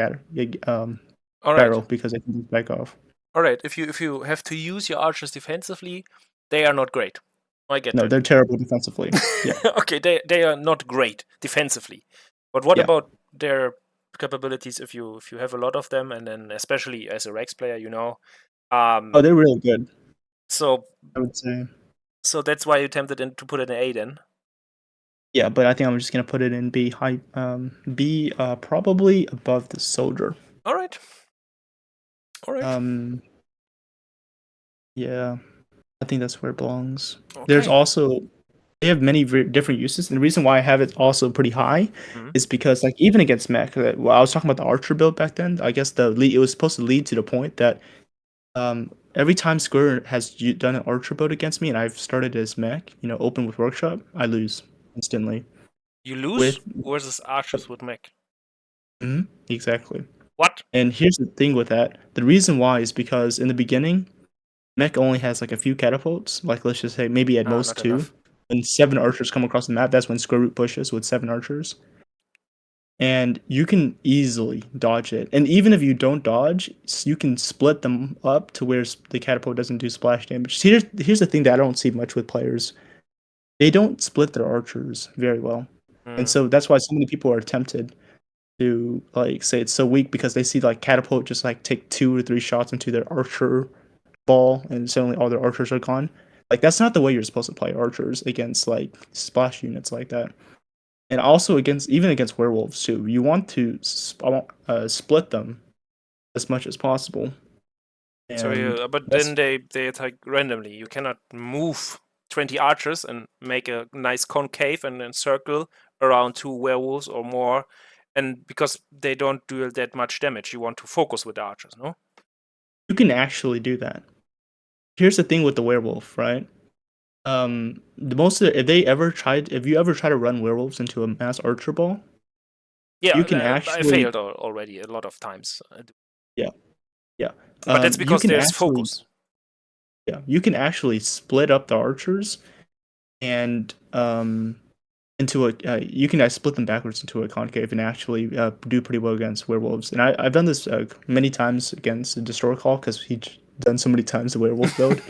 All right, barrel because they can just back off. all right. If you have to use your archers defensively, they are not great. I get No, that. they're terrible defensively. Yeah, Okay, they are not great defensively, but what yeah. about their capabilities if you have a lot of them, and then especially as a Rex player, Oh, um, they're really good. so I would say. so that's why you tempted to put it in A then. Yeah, but I think I'm just gonna put it in B high. B probably above the soldier. All right, all right, Um, yeah. I think that's where it belongs. There's okay. also they have many different uses, and the reason why I have it also pretty high Mhm. is because like even against mech, well, I was talking about the archer build back then. I guess the lead, it was supposed to lead to the point that every time Square has done an archer build against me, and I've started as mech, open with workshop, I lose instantly. You lose With versus archers with mech. Mhm, exactly. What? And here's the thing with that: the reason why is because in the beginning mech only has like a few catapults, like let's just say maybe at most Not two. enough. When 7 archers come across the map, that's when Square Root pushes with 7 archers. And you can easily dodge it. And even if you don't dodge, you can split them up to where the catapult doesn't do splash damage. Here's the thing that I don't see much with players. They don't split their archers very well. And Mm. so that's why so many people are tempted to like say it's so weak because they see like catapult just like take 2 or 3 shots into their archer ball and suddenly all their archers are gone. Like that's not the way you're supposed to play archers against like splash units like that. And also even against werewolves too. You want to split them as much as possible. So And yeah, but then that's they attack randomly. You cannot move 20 archers and make a nice concave and then circle around 2 werewolves or more, and because they don't do that much damage, you want to focus with the archers, no? you can actually do that. Here's the thing with the werewolf, right? The most of if you ever try to run werewolves into a mass archer ball, Yeah, you can I actually failed already a lot of times, yeah, yeah. but that's You because can there's actually focus. yeah, you can actually split up the archers and into a you can split them backwards into a concave and actually do pretty well against werewolves. And I've done this many times against the Destroyer Call because he's done so many times the werewolf build.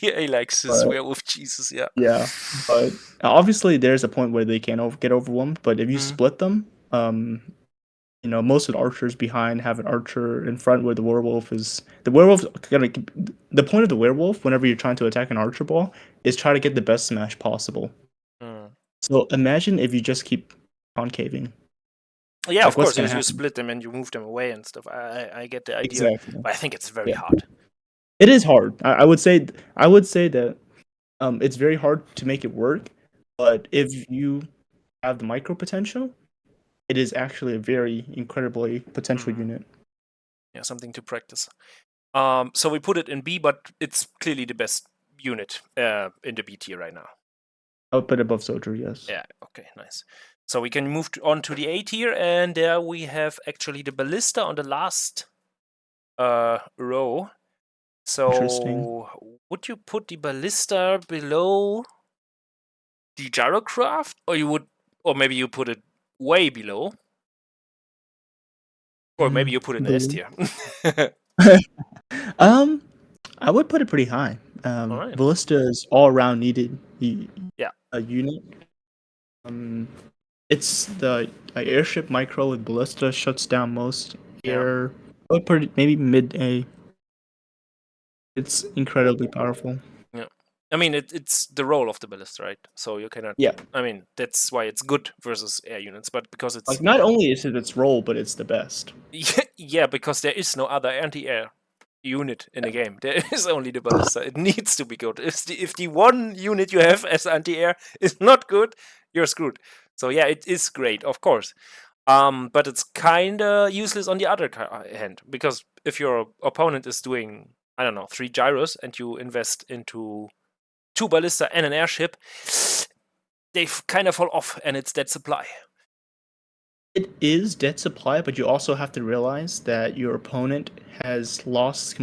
Yeah, he likes his But werewolf Jesus. Yeah. yeah, but obviously there's a point where they can get overwhelmed. But if you Mm. split them, most of the archers behind have an archer in front where the werewolf gonna the point of the werewolf whenever you're trying to attack an archer ball is try to get the best smash possible. Mm. So imagine if you just keep concaving. Yeah, of Like what's course, gonna you happen? split them and you move them away and stuff. I get the idea, Exactly. but I think it's very Yeah. hard. It is hard. I would say that it's very hard to make it work, But if you have the micro potential, it is actually a very incredibly potential unit. Yeah, something to practice. So we put it in B, but it's clearly the best unit in the B tier right now. Oh, but above soldier, yes. Yeah, okay, nice. So we can move on to the A tier, and there we have actually the ballista on the last row. Interesting. So would you put the ballista below the gyrocraft, or maybe you put it way below, or maybe you put it in S tier. Um, I would put it pretty high. All right. Ballista is all around needed. Yeah. A unit. It's the airship micro with ballista shuts down most Yeah. air. I would put it maybe mid A. It's incredibly powerful. Yeah. I mean, it's the role of the ballista, right? So you cannot. Yeah. I mean, that's why it's good versus air units, but because it's Like not only is it its role, but it's the best. yeah, because there is no other anti-air unit in the game. There is only the ballista. It needs to be good. If the one unit you have as anti-air is not good, you're screwed. So yeah, it is great, of course. But it's kinda useless on the other hand, because if your opponent is doing, I don't know, 3 gyros and you invest into 2 ballista and an airship, they kind of fall off, and it's dead supply. It is dead supply, but you also have to realize that your opponent has lost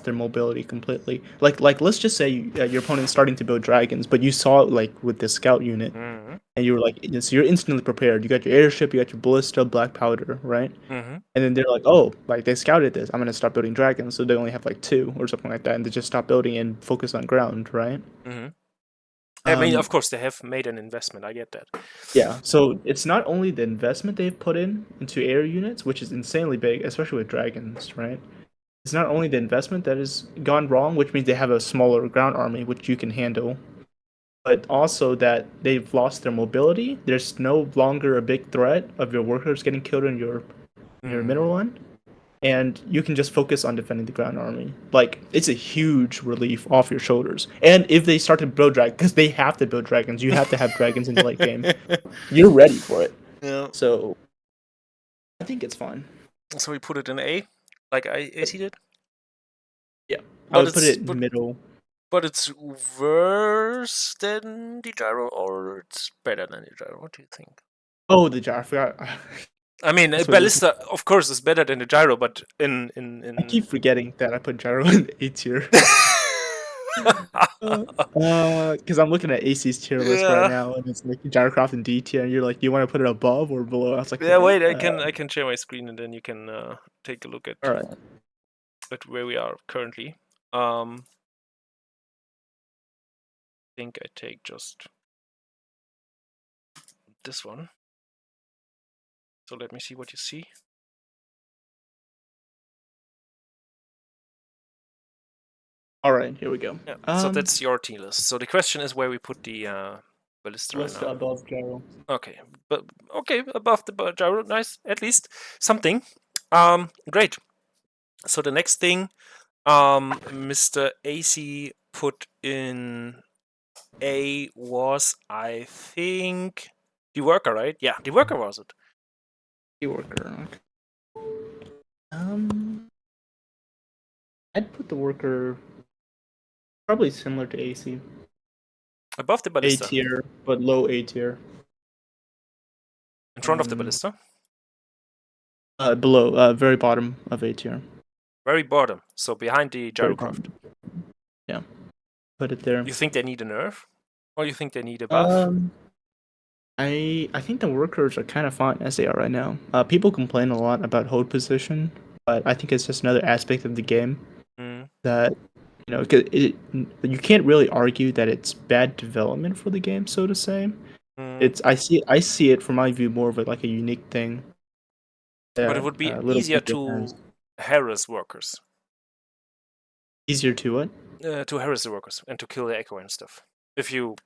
their mobility completely. Like let's just say your opponent's starting to build dragons, but you saw it like with the scout unit, and you were like, so you're instantly prepared. You got your airship, you got your ballista, black powder, right? And then they're like, oh, like they scouted this. I'm gonna start building dragons, so they only have like 2 or something like that, and they just stop building and focus on ground, right? I mean, of course, they have made an investment. I get that. Yeah, so it's not only the investment they've put into air units, which is insanely big, especially with dragons, right? It's not only the investment that has gone wrong, which means they have a smaller ground army, which you can handle, but also that they've lost their mobility. There's no longer a big threat of your workers getting killed in your mineral one, and you can just focus on defending the ground army. Like, it's a huge relief off your shoulders. And if they start to build dragons, because they have to build dragons, you have to have dragons in the late game. You're ready for it. Yeah. So, I think it's fine. So we put it in A, like AC did. Yeah, But I would put it in the middle. But it's worse than the gyro, or it's better than the gyro? What do you think? Oh, the gyro! I forgot. I mean, ballista, of course, is better than the gyro, but in I keep forgetting that I put gyro in A tier. Because I'm looking at AC's tier list right now, and it's like gyrocraft in D tier, and you're like, you want to put it above or below? I was like, yeah, wait, I can share my screen, and then you can take a look at all right. at where we are currently. Think I take just this one. So let me see what you see. All right, here we go. Yeah, so that's your tier list. So the question is where we put the ballista right now. Above gyro. Okay, but okay, above the gyro, nice. At least something. Great. So the next thing, Mr. AC put in A was, I think, the worker, right? Yeah, the worker was it. The worker. I'd put the worker probably similar to AC. Above the ballista. A tier, but low A tier. In front of the ballista? Below, very bottom of A tier. Very bottom, so behind the gyrocraft. Yeah, put it there. You think they need a nerf? Or you think they need a buff? I think the workers are kind of fine as they are right now. People complain a lot about hold position, but I think it's just another aspect of the game that, you know, you can't really argue that it's bad development for the game, so to say. I see it from my view more of like a unique thing. But it would be easier to harass workers. Easier to what? To harass the workers and to kill the echo and stuff. If you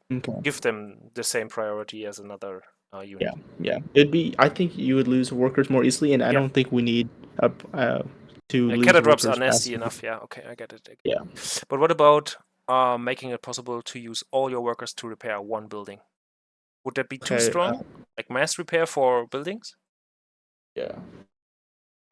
give them the same priority as another unit. Yeah. It'd be. I think you would lose workers more easily, and I don't think we need to lose Cattle drops workers are nasty enough. Yeah, okay, I get it. Yeah. But what about making it possible to use all your workers to repair one building. Would that be too Okay, strong? Like mass repair for buildings? yeah.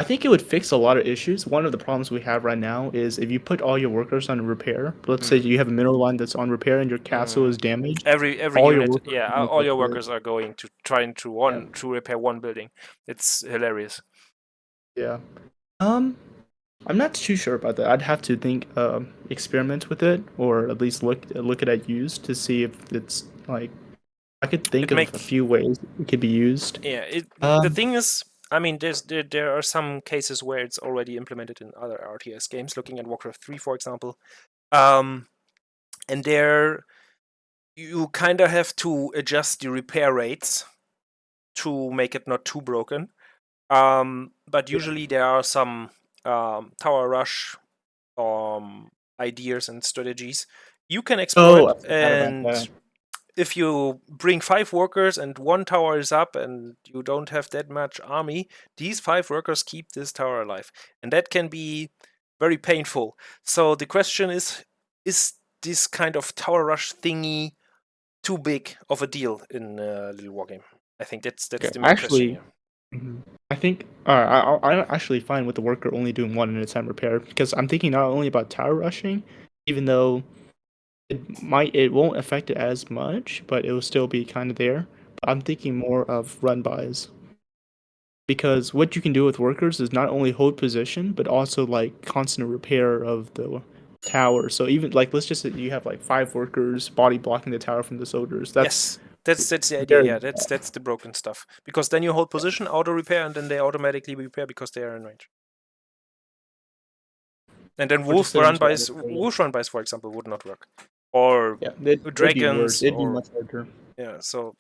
I think it would fix a lot of issues. One of the problems we have right now is if you put all your workers on repair, let's say you have a mineral line that's on repair and your castle is damaged, Every all your unit, workers are gonna all go your through it. workers are going to trying to repair one building. It's hilarious. Yeah. Um, I'm not too sure about that. I'd have to think, experiment with it, or at least look at it used to see if it's like I could think It of a make few ways it could be used. the thing is, I mean, there are some cases where it's already implemented in other RTS games. Looking at Warcraft 3, for example, and there you kind of have to adjust the repair rates to make it not too broken. But usually there are some tower rush ideas and strategies you can Oh, I exploit. forgot about And that. if you bring 5 workers and 1 tower is up and you don't have that much army, these 5 workers keep this tower alive. And that can be very painful. So the question is this kind of tower rush thingy too big of a deal in Little Wargame? I think that's Okay, the main question actually, here. mhm. I think I'm actually fine with the worker only doing one at a time repair because I'm thinking not only about tower rushing, even though it won't affect it as much, but it will still be kind of there. But I'm thinking more of run bys because what you can do with workers is not only hold position but also like constant repair of the tower. So even like let's just say you have like 5 workers body blocking the tower from the soldiers. That's Yes, that's the idea. very Yeah, that's the broken stuff. Because then you hold position, auto repair, and then they automatically repair because they are in range. And then or just send them to other areas. wolf run bys, for example, would not work. Or Yeah, it'd be worse. dragons, It'd be or much harder. yeah. So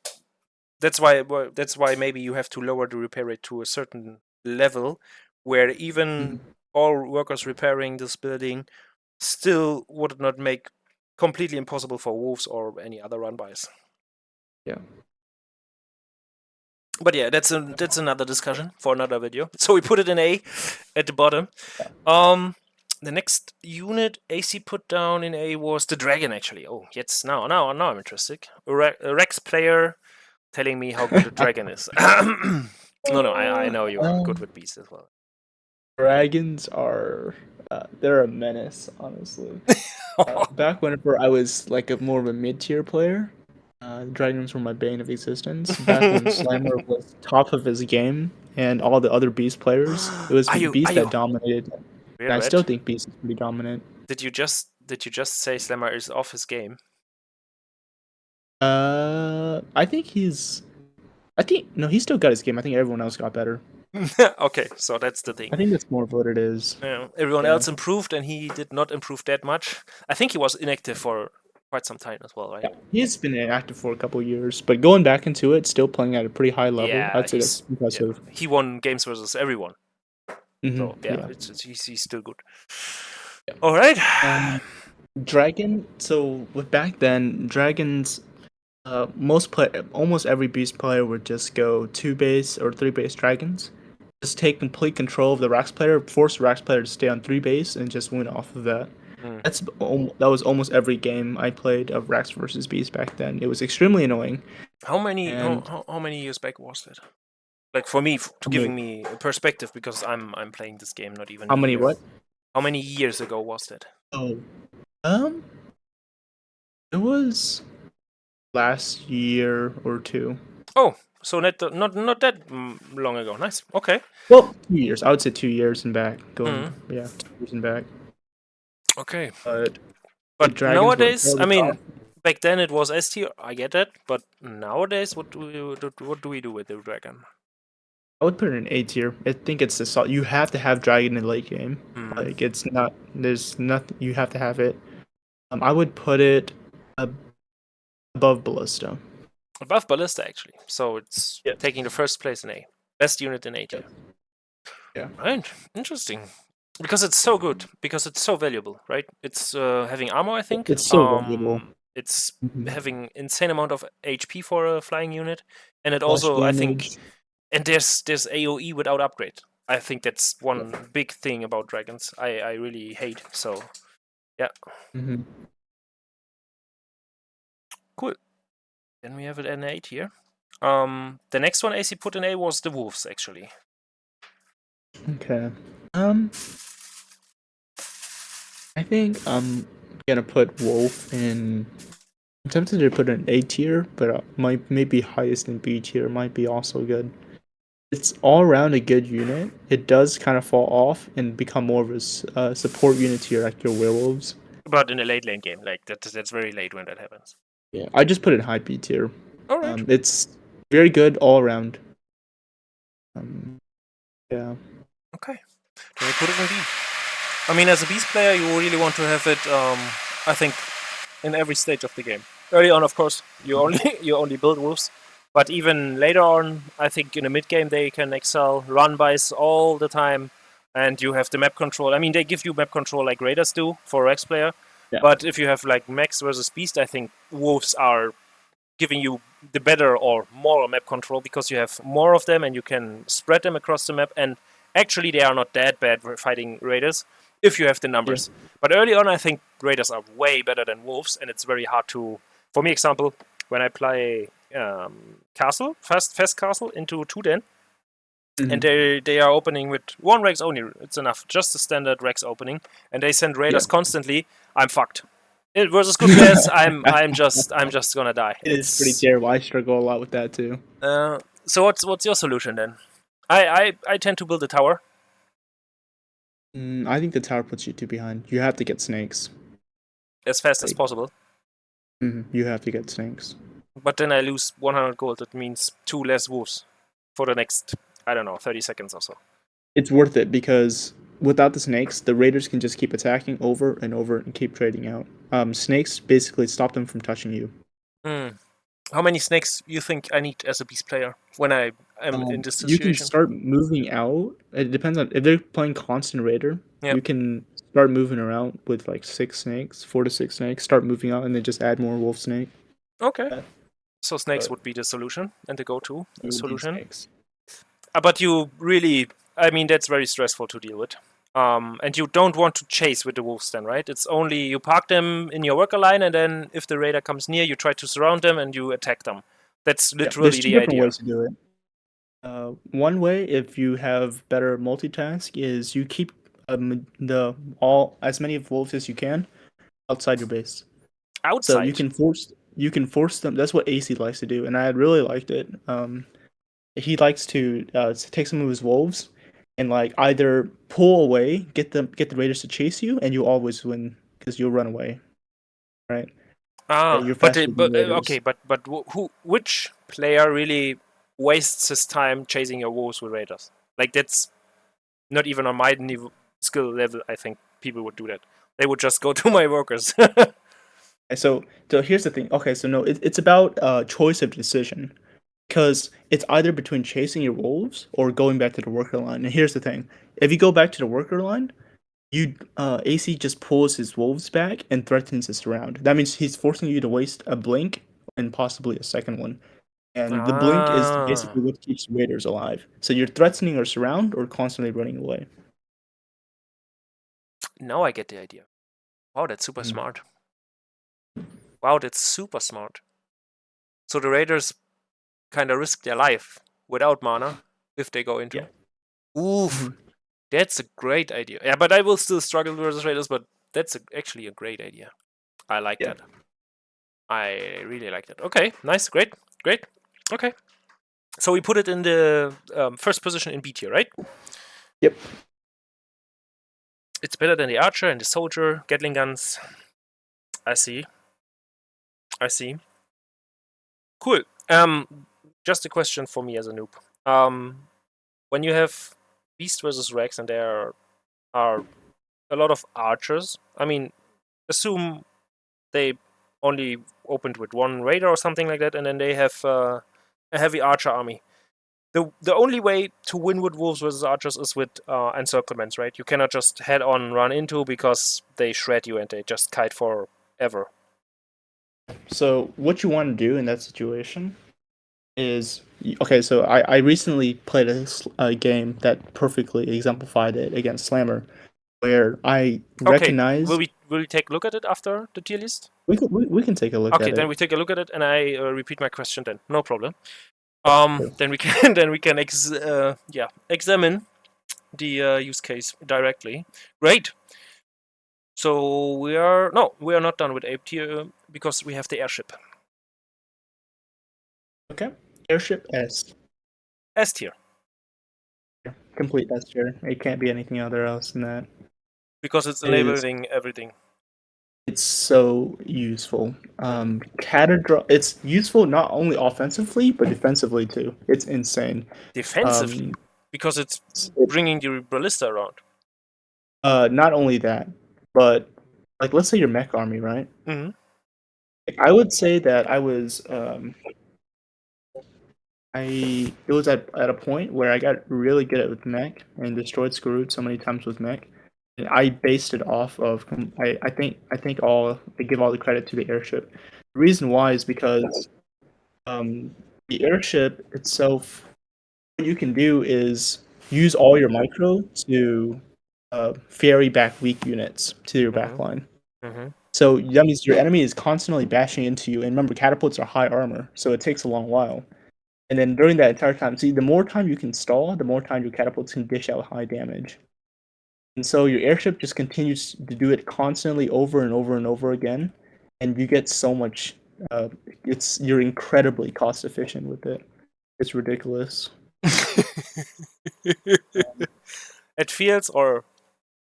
that's why maybe you have to lower the repair rate to a certain level, where even all workers repairing this building still would not make completely impossible for wolves or any other run bys. Yeah. But yeah, that's another discussion for another video. So we put it in A at the bottom. The next unit AC put down in A was the dragon. Actually, oh, yes, now I'm interested. A Rex player telling me how good a dragon is. No, I know you are good with beasts as well. Dragons are they're a menace, honestly. Back whenever I was like a more of a mid-tier player, dragons were my bane of existence. Back when Slammer was top of his game and all the other beast players, it was Are Beast you that dominated. Weird And I still Red? think Beast is pretty dominant. Did you just say Slammer is off his game? I think no, he's still got his game. I think everyone else got better. Okay, so that's the thing. I think that's more of what it is. Yeah, everyone Yeah. else improved, and he did not improve that much. I think he was inactive for quite some time as well, right? Yeah, he's been inactive for a couple years, but going back into it, still playing at a pretty high level. Yeah, I'd say that's impressive. he won games versus everyone. So yeah, Yeah. he's still good. All right. Dragon. So with back then, dragons. Almost every beast player would just go 2 base or 3 base dragons. Just take complete control of the Rax player, force the Rax player to stay on 3 base, and just win off of that. That was almost every game I played of Rax versus Beast back then. It was extremely annoying. How many And how many years back was that? Like for me, to giving me a perspective, because I'm playing this game not even how a many year. what? How many years ago was that? Oh, um, it was last year or two. Oh, so not that long ago. Nice. Okay. Well, 2 years. I would say 2 years and back. Going, yeah, 2 years and back. Okay. But the But dragons were nowadays, I incredibly mean, powerful. back then it was S tier. I get that, but nowadays, what do we do with the dragon? I would put it in A tier. I think it's the salt. You have to have dragon in late game. Like it's not. There's nothing. You have to have it. I would put it above Ballista. Above Ballista, actually. So it's taking the first place in A. Best unit in A tier. Yeah. Right. Interesting. Because it's so good. Because it's so valuable, right? It's having armor, I think. It's so valuable. It's having insane amount of HP for a flying unit, and it Flash also, I think, damage. and there's AOE without upgrade. I think that's one big thing about dragons. I really hate. So, yeah. Cool. Then we have it an 8 here. The next one AC put in A was the wolves, actually. Okay. I think I'm gonna put wolf in. I'm tempted to put in A tier, but might maybe highest in B tier might be also good. It's all around a good unit. It does kind of fall off and become more of a support unit tier like your werewolves. But in a late lane game, like that's very late when that happens. Yeah, I just put it in high B tier. All right. It's very good all around. Yeah. Okay. Then we put it in B. I mean, as a beast player, you really want to have it. I think in every stage of the game. Early on, of course, you only build wolves, but even later on, I think in the mid game they can excel. Run bys all the time, and you have the map control. I mean, they give you map control like raiders do for a Rex player, Yeah. but if you have like Max versus Beast, I think wolves are giving you the better or more map control because you have more of them and you can spread them across the map. And actually, they are not that bad for fighting raiders if you have the numbers. Yeah. But early on, I think raiders are way better than wolves, and it's very hard to. For me, example, when I play castle, fast castle into 2 den, and they are opening with 1 Rex only. It's enough, just the standard Rex opening, and they send raiders constantly. I'm fucked. Versus good players, I'm just gonna die. It's pretty terrible. I struggle a lot with that too. So what's your solution then? I tend to build a tower. I think the tower puts you too behind. You have to get snakes. As fast as possible. You have to get snakes. But then I lose 100 gold. That means 2 less wolves for the next, I don't know, 30 seconds or so. It's worth it because without the snakes, the raiders can just keep attacking over and over and keep trading out. Snakes basically stop them from touching you. How many snakes you think I need as a beast player when I am in this situation? You can start moving out. It depends on if they're playing constant raider. Yep. You can start moving around with like 6 snakes, 4 to 6 snakes. Start moving out and then just add more wolf snake. Okay. So snakes would be the solution and the go-to solution. Snakes. But you really, I mean, that's very stressful to deal with. And you don't want to chase with the wolves then, right? It's only you park them in your worker line, and then if the raider comes near, you try to surround them and you attack them. That's literally There's 2 the different idea. ways to do it. One way, if you have better multitask, is you keep as many wolves as you can outside your base. Outside. So you can force them. That's what AC likes to do, and I really liked it. He likes to take some of his wolves and like either pull away, get the raiders to chase you, and you always win because you'll run away, right? You're faster than raiders. Okay, but which player really wastes his time chasing your wolves with raiders? Like that's not even on my skill level. I think people would do that. They would just go to my workers. So here's the thing. Okay, so no, it's about choice of decision. Because it's either between chasing your wolves or going back to the worker line. And here's the thing: if you go back to the worker line, AC just pulls his wolves back and threatens his surround. That means he's forcing you to waste a blink and possibly a second one. And the blink is basically what keeps raiders alive. So you're threatening or surround or constantly running away. Now I get the idea. Wow, that's super smart. Wow, that's super smart. So the raiders kind of risk their life without mana if they go into. Yeah. Oof, that's a great idea. Yeah, but I will still struggle versus raiders. But that's actually a great idea. I like that. I really like that. Okay, nice, great. Okay, so we put it in the first position in B tier, right? Yep. It's better than the archer and the soldier, Gatling guns. I see. Cool. Just a question for me as a noob. When you have Beast versus Rex and there are a lot of archers, I mean, assume they only opened with 1 raider or something like that, and then they have a heavy archer army. The only way to win with wolves versus archers is with encirclements, right? You cannot just head on run into because they shred you and they just kite forever. So what you want to do in that situation is okay. So I recently played a game that perfectly exemplified it against Slammer. where I Okay, recognize will we take a look at it after the tier list? we can take a look Okay, at then it. we take a look at it, and I repeat my question. Then no problem. Sure. Then we can then we can examine the use case directly. Great. So we are not done with A tier because we have the airship. Okay. Airship S. S tier Complete S tier. It can't be anything other else than that. because it's It is. enabling everything. It's so useful. Mhm. It's useful not only offensively but defensively too. It's insane. Defensively, Um, because it's it, bringing the ballista around. not only that, but like let's say your mech army, right? Hmm. I would say that it was at a point where I got really good at mech and destroyed Screwed so many times with mech. And I based it off of I give all the credit to the airship. The reason why is because the airship itself, what you can do is use all your micro to ferry back weak units to your Hmm. backline. Hmm. So that means your enemy is constantly bashing into you. And remember, catapults are high armor, so it takes a long while. And then during that entire time, see, the more time you can stall, the more time your catapults can dish out high damage. And so your airship just continues to do it constantly over and over and over again, and you get so much. You're incredibly cost efficient with it. It's ridiculous. It feels, or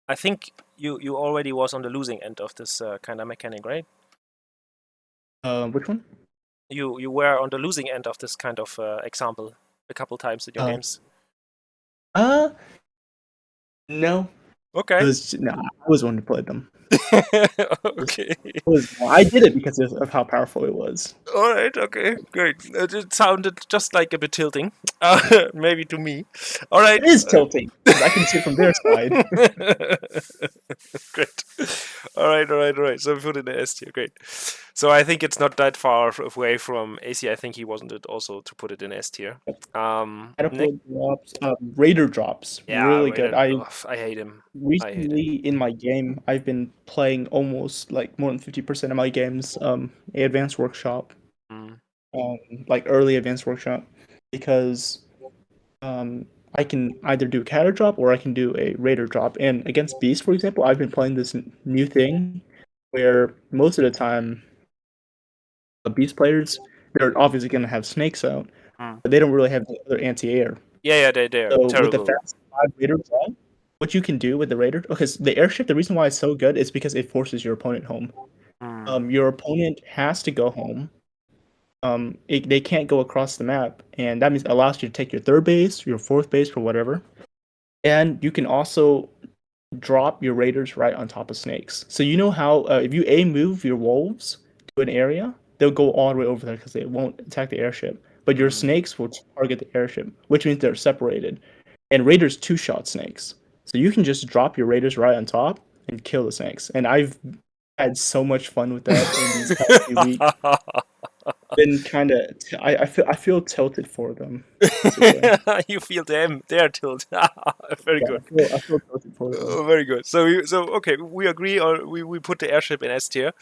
I think you already was on the losing end of this kind of mechanic, right? Which one? You were on the losing end of this kind of example a couple times in your Uh, games. uh, no. Okay. I was one who played them. Okay. I did it because of how powerful it was. All right. Okay. Great. It sounded just like a bit tilting, maybe to me. All right. It is tilting because I can see it from their side. Great. All right. All right. All right. So we put it in S tier. Great. So I think it's not that far away from AC. I think he wasn't it also to put it in S tier. Nick. Catapult drops, Raider drops, Yeah. really good. Rated. Ugh, I hate him. I hate him. Recently in my game, I've been playing almost like more than 50% of my games, Advanced Workshop, Mm. um, like early Advanced Workshop, because um, I can either do a Catter drop or I can do a Raider drop. And against Beast, for example, I've been playing this new thing where most of the time, the Beast players, they're obviously going to have snakes out, Mm. but they don't really have the other anti-air. Yeah. Yeah. They're So with the terrible. fast 5 Raider drop, what you can do with the Raider, because the airship, the reason why it's so good is because it forces your opponent home. Mm. Your opponent has to go home. They can't go across the map, and that means it allows you to take your third base, your fourth base, or whatever. And you can also drop your raiders right on top of snakes. So you know how if you a move your wolves to an area, they'll go all the way over there because they won't attack the airship. But your Mm. snakes will target the airship, which means they're separated. And raiders two-shot snakes, so you can just drop your raiders right on top and kill the snakes. And I've had so much fun with that in these past few weeks. Been kind of I feel tilted for them, basically. You feel them. They're tilt. Very Yeah, good. I feel tilted for them. Very good. So okay, we agree, or we put the airship in S tier.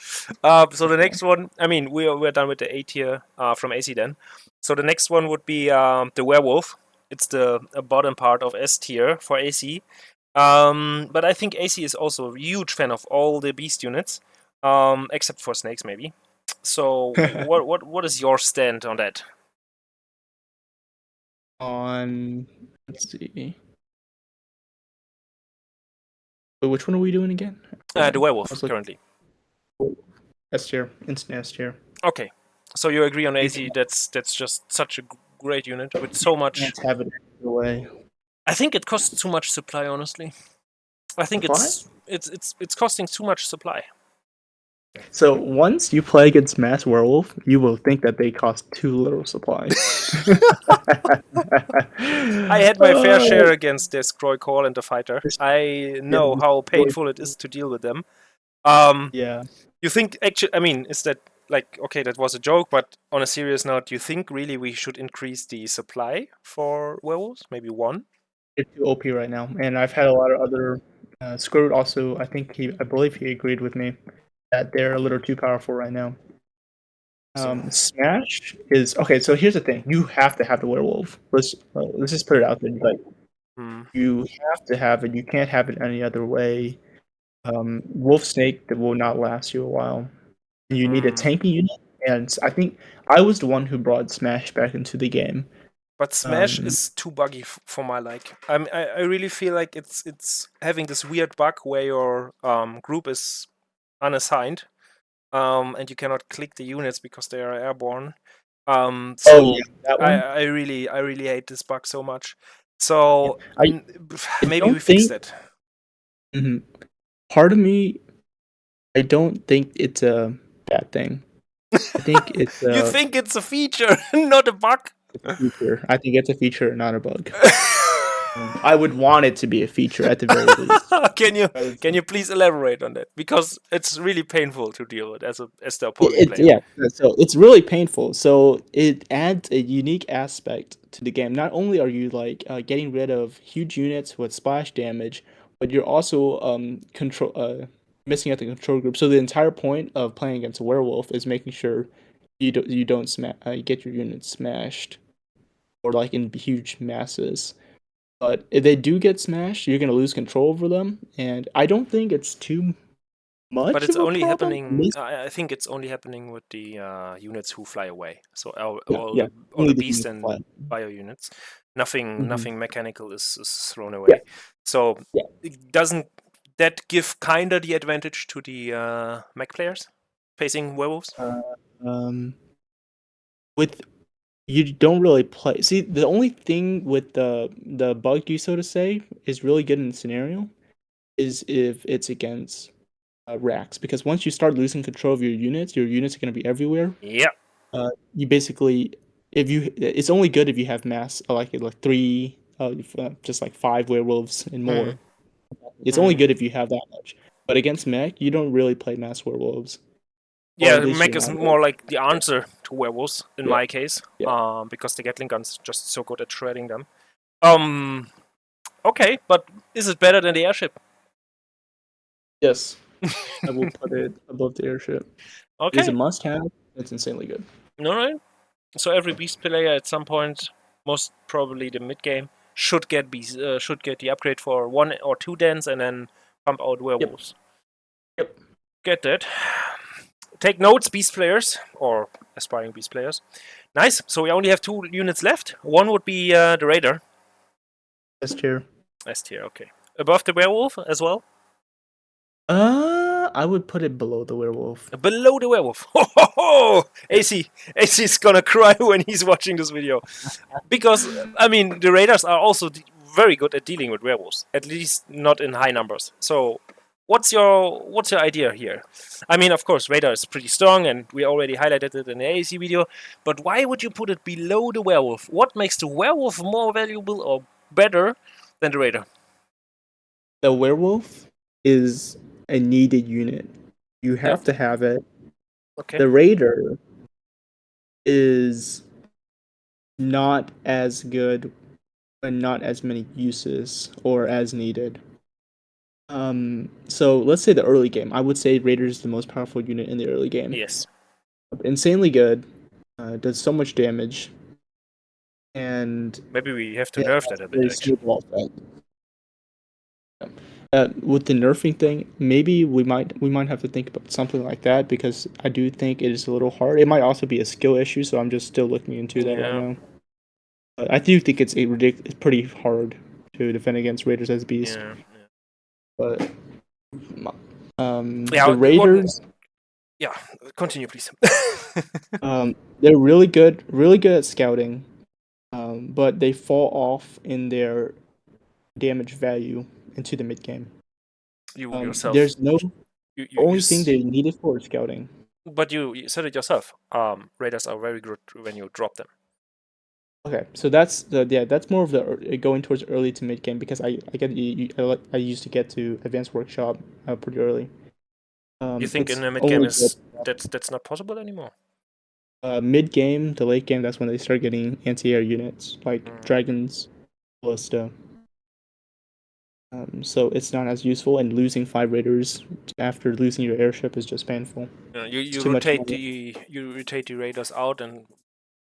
So the next one, I mean, we're done with the A tier from AC then. So the next one would be the werewolf. It's the bottom part of S tier for AC. But I think AC is also a huge fan of all the beast units, except for snakes maybe. So what is your stand on that? On let's see. But which one are we doing again? I The forgot. I werewolf was looking currently. S tier, instant S tier. Okay, so you agree on You AC? That's just such a great unit with so much. can't have it either way. I think it costs too much supply. Honestly, I think Supply? it's costing too much supply. So once you play against Mass Werewolf, you will think that they cost too little supply. I had my fair share Oh, against this Croy Call and the fighter. this- I yeah, know this how boy- painful it is to deal with them. Um, yeah. you think actually? I mean, is that like okay? That was a joke, but on a serious note, do you think really we should increase the supply for werewolves? Maybe one. They're too OP right now, and I've had a lot of other Squirrel also, I believe he agreed with me that they're a little too powerful right now. So, Smash is okay. So here's the thing: you have to have the werewolf. Let's just put it out there. Like hmm. you have to have it. You can't have it any other way. Wolf Snake that will not last you a while. You need a Hmm. tanky unit, and I think I was the one who brought Smash back into the game. But Smash is too buggy for my like. I really feel like it's having this weird bug where your group is unassigned, and you cannot click the units because they are airborne. Oh So yeah, that I one. I really hate this bug so much. Yeah, So I maybe we don't fix think. that. Mhm. Part of me, I don't think it's a bad thing. I think it's You a think it's a feature, not a bug? feature. I think it's a feature, not a bug. I would want it to be a feature at the very least. can you I would can say. you please elaborate on that? Because it's really painful to deal with as the opposing player. Yeah, so it's really painful. So it adds a unique aspect to the game. Not only are you like getting rid of huge units with splash damage, but you're also control missing out the control group. So the entire point of playing against a werewolf is making sure you don't get your units smashed or like in huge masses. But if they do get smashed, you're gonna lose control over them, and I don't think it's too But much it's of a only problem. happening. I think it's only happening with the units who fly away. So Yeah, yeah, all only the the beast units and fly. bio units. Nothing Hmm. nothing mechanical is thrown Yeah, away. So yeah. it doesn't that give kinda the advantage to the mech players facing werewolves? Uh, um, with you don't really play. See, the only thing with the buggy, so to say, is really good in the scenario is if it's against racks, because once you start losing control of your units are gonna be everywhere. Yeah. You basically, if you, it's only good if you have mass like three, just like five werewolves and Hmm. more. It's only Hmm. good if you have that much. But against mech, you don't really play mass werewolves, or at Yeah, least mech you're is not. more like the answer to werewolves in Yeah, my case, yeah. because the Gatling gun's just so good at shredding them. Um, okay, but is it better than the airship? Yes, I will put it above the airship. It is a Okay, must-have. It's insanely good. all right. So every beast player at some point, most probably the mid game, should get the upgrade for 1 or 2 dens and then pump out Yep, werewolves. yep. Get that. Take notes, beast players or aspiring beast players. Nice. So we only have 2 units left. One would be the raider. S tier. S tier. Okay. Above the werewolf as well. I would put it below the werewolf. Below the werewolf. Ho ho ho! AC is gonna cry when he's watching this video because I mean the raiders are also very good at dealing with werewolves, at least not in high numbers. So, what's your idea here? I mean, of course, raider is pretty strong, and we already highlighted it in the AC video. But why would you put it below the werewolf? What makes the werewolf more valuable or better than the raider? The werewolf is a needed unit. You Yeah. have to have it. Okay. The raider is not as good and not as many uses or as needed. So let's say the early game. I would say Raider is the most powerful unit in the early game. Yes. Insanely good. Does so much damage, and Maybe we have to it nerf has that a a bit, very actually. snowball effect. With the nerfing thing, maybe we might have to think about something like that, because I do think it is a little hard. It might also be a skill issue, so I'm just still looking into that right Yeah. now. But I do think it's pretty hard to defend against Raiders as Beast. Yeah. But Yeah. the What? Raiders, Yeah. Continue, please. they're really good at scouting, but they fall off in their damage value into the mid game. you yourself. There's no You only thing they need it for is scouting. but you said it yourself. Raiders are very good when you drop them. Okay, so that's more of the going towards early to mid game, because I used to get to advanced workshop pretty early. You think in It's the mid game only good is that's not possible anymore? mid game to late game. That's when they start getting anti air units like Mm. dragons, ballista. So it's not as useful, and losing 5 raiders after losing your airship is just painful. It's You too much rotate money. the raiders out and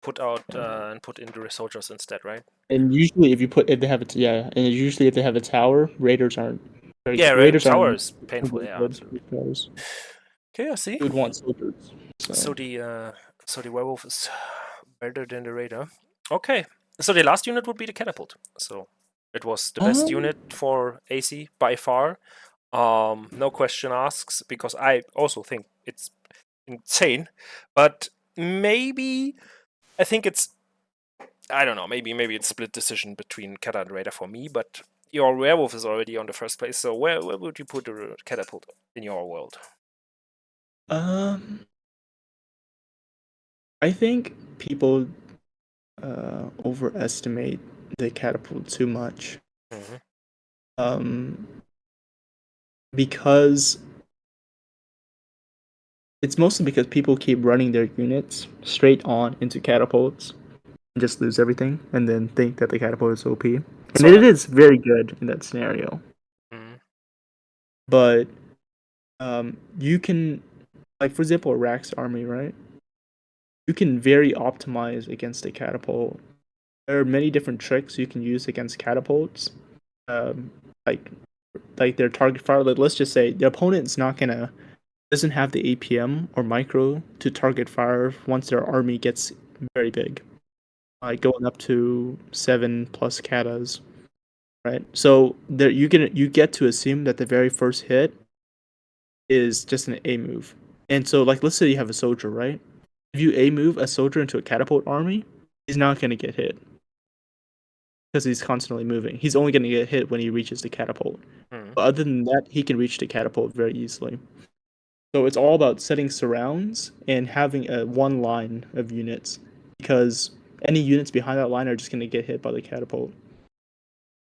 put out and put in the soldiers instead, right? And usually, if they have usually if they have a tower, raiders aren't very Yeah, good. Raiders tower aren't is painful. very Yeah, good absolutely. with towers. Okay, I see. You would want soldiers. So the werewolf is better than the raider. Okay, so the last unit would be the catapult. So it was the best unit for AC by far. No question asks, because I also think it's insane. But maybe I think it's, I don't know, maybe it's split decision between Cata and Raider for me, but your werewolf is already on the first place. So where would you put the catapult in your world? I think people overestimate the catapult too much. Mm-hmm. Because it's mostly because people keep running their units straight on into catapults and just lose everything, and then think that the catapult is OP. And So it is very good in that scenario. mm-hmm. But you can, like for example, Rack's army, right? You can very optimize against a catapult. There are many different tricks you can use against catapults. Um, like their target fire. Like let's just say the opponent's not gonna doesn't have the APM or micro to target fire once their army gets very big, like going up to 7+ katas, right? So there you get to assume that the very first hit is just an A move. And so like let's say you have a soldier, right? If you A move a soldier into a catapult army, he's not gonna get hit because he's constantly moving. He's only gonna get hit when he reaches the catapult. Mm-hmm. But other than that, he can reach the catapult very easily. So it's all about setting surrounds and having a one line of units, because any units behind that line are just gonna get hit by the catapult.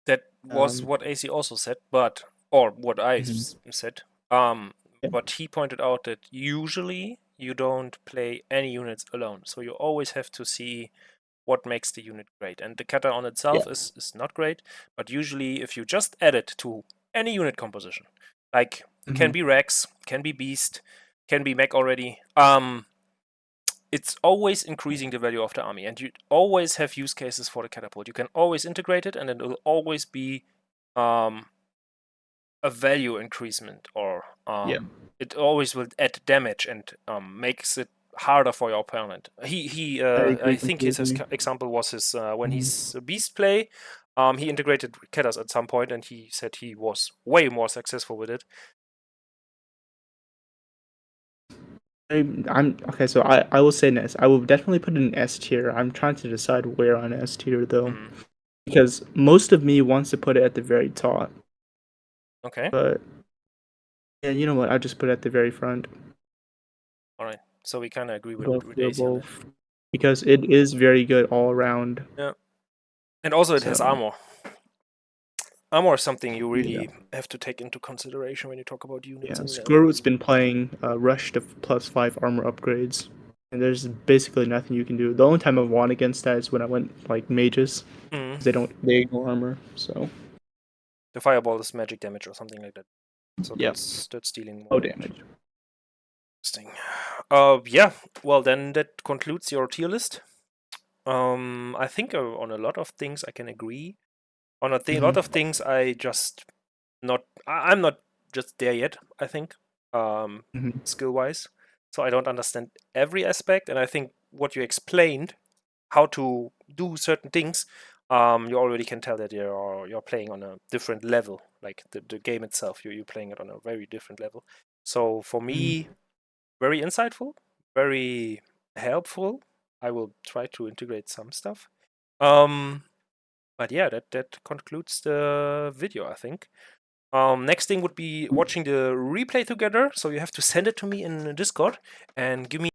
That was what AC also said, but or what I Mhm. said. Yeah. But he pointed out that usually you don't play any units alone, so you always have to see what makes the unit great. And the kata on itself Yeah. is not great, but usually if you just add it to any unit composition, like can Mhm. be Rex, can be Beast, can be Mech already, it's always increasing the value of the army, and you always have use cases for the catapult. You can always integrate it, and it will always be a value increasement, or Yeah. it always will add damage and makes it harder for your opponent. I I agree think his completely. example was his when Mhm. he's a beast play. He integrated Ketters at some point, and he said he was way more successful with it. I'm okay. So I will say this. I will definitely put it in S tier. I'm trying to decide where on S tier though, Mm, because most of me wants to put it at the very top. okay, But yeah, you know what? I'll just put it at the very front. all right. So we kind of agree with Both they're AC on that. both because it is very good all around. Yeah, and also it has So armor. Armor is something you yeah. really have to take into consideration when you talk about units. Yeah, And Squirrel's been playing Rush to +5 armor upgrades, and there's basically nothing you can do. The only time I've won against that is when I went like mages, because they ignore armor. So the fireball is magic damage or something like that. So yeah, that's dealing no more damage. damage. Interesting. Yeah. Well, then that concludes your tier list. I think on a lot of things I can agree. On a lot of things I just not. I'm not just there yet. I think, Hmm. skill wise, so I don't understand every aspect. And I think what you explained, how to do certain things, you already can tell that you're playing on a different level. Like the game itself, you're playing it on a very different level. So for me, very insightful, very helpful. I will try to integrate some stuff. Um, but yeah, that concludes the video, I think. Next thing would be watching the replay together. So you have to send it to me in Discord and give me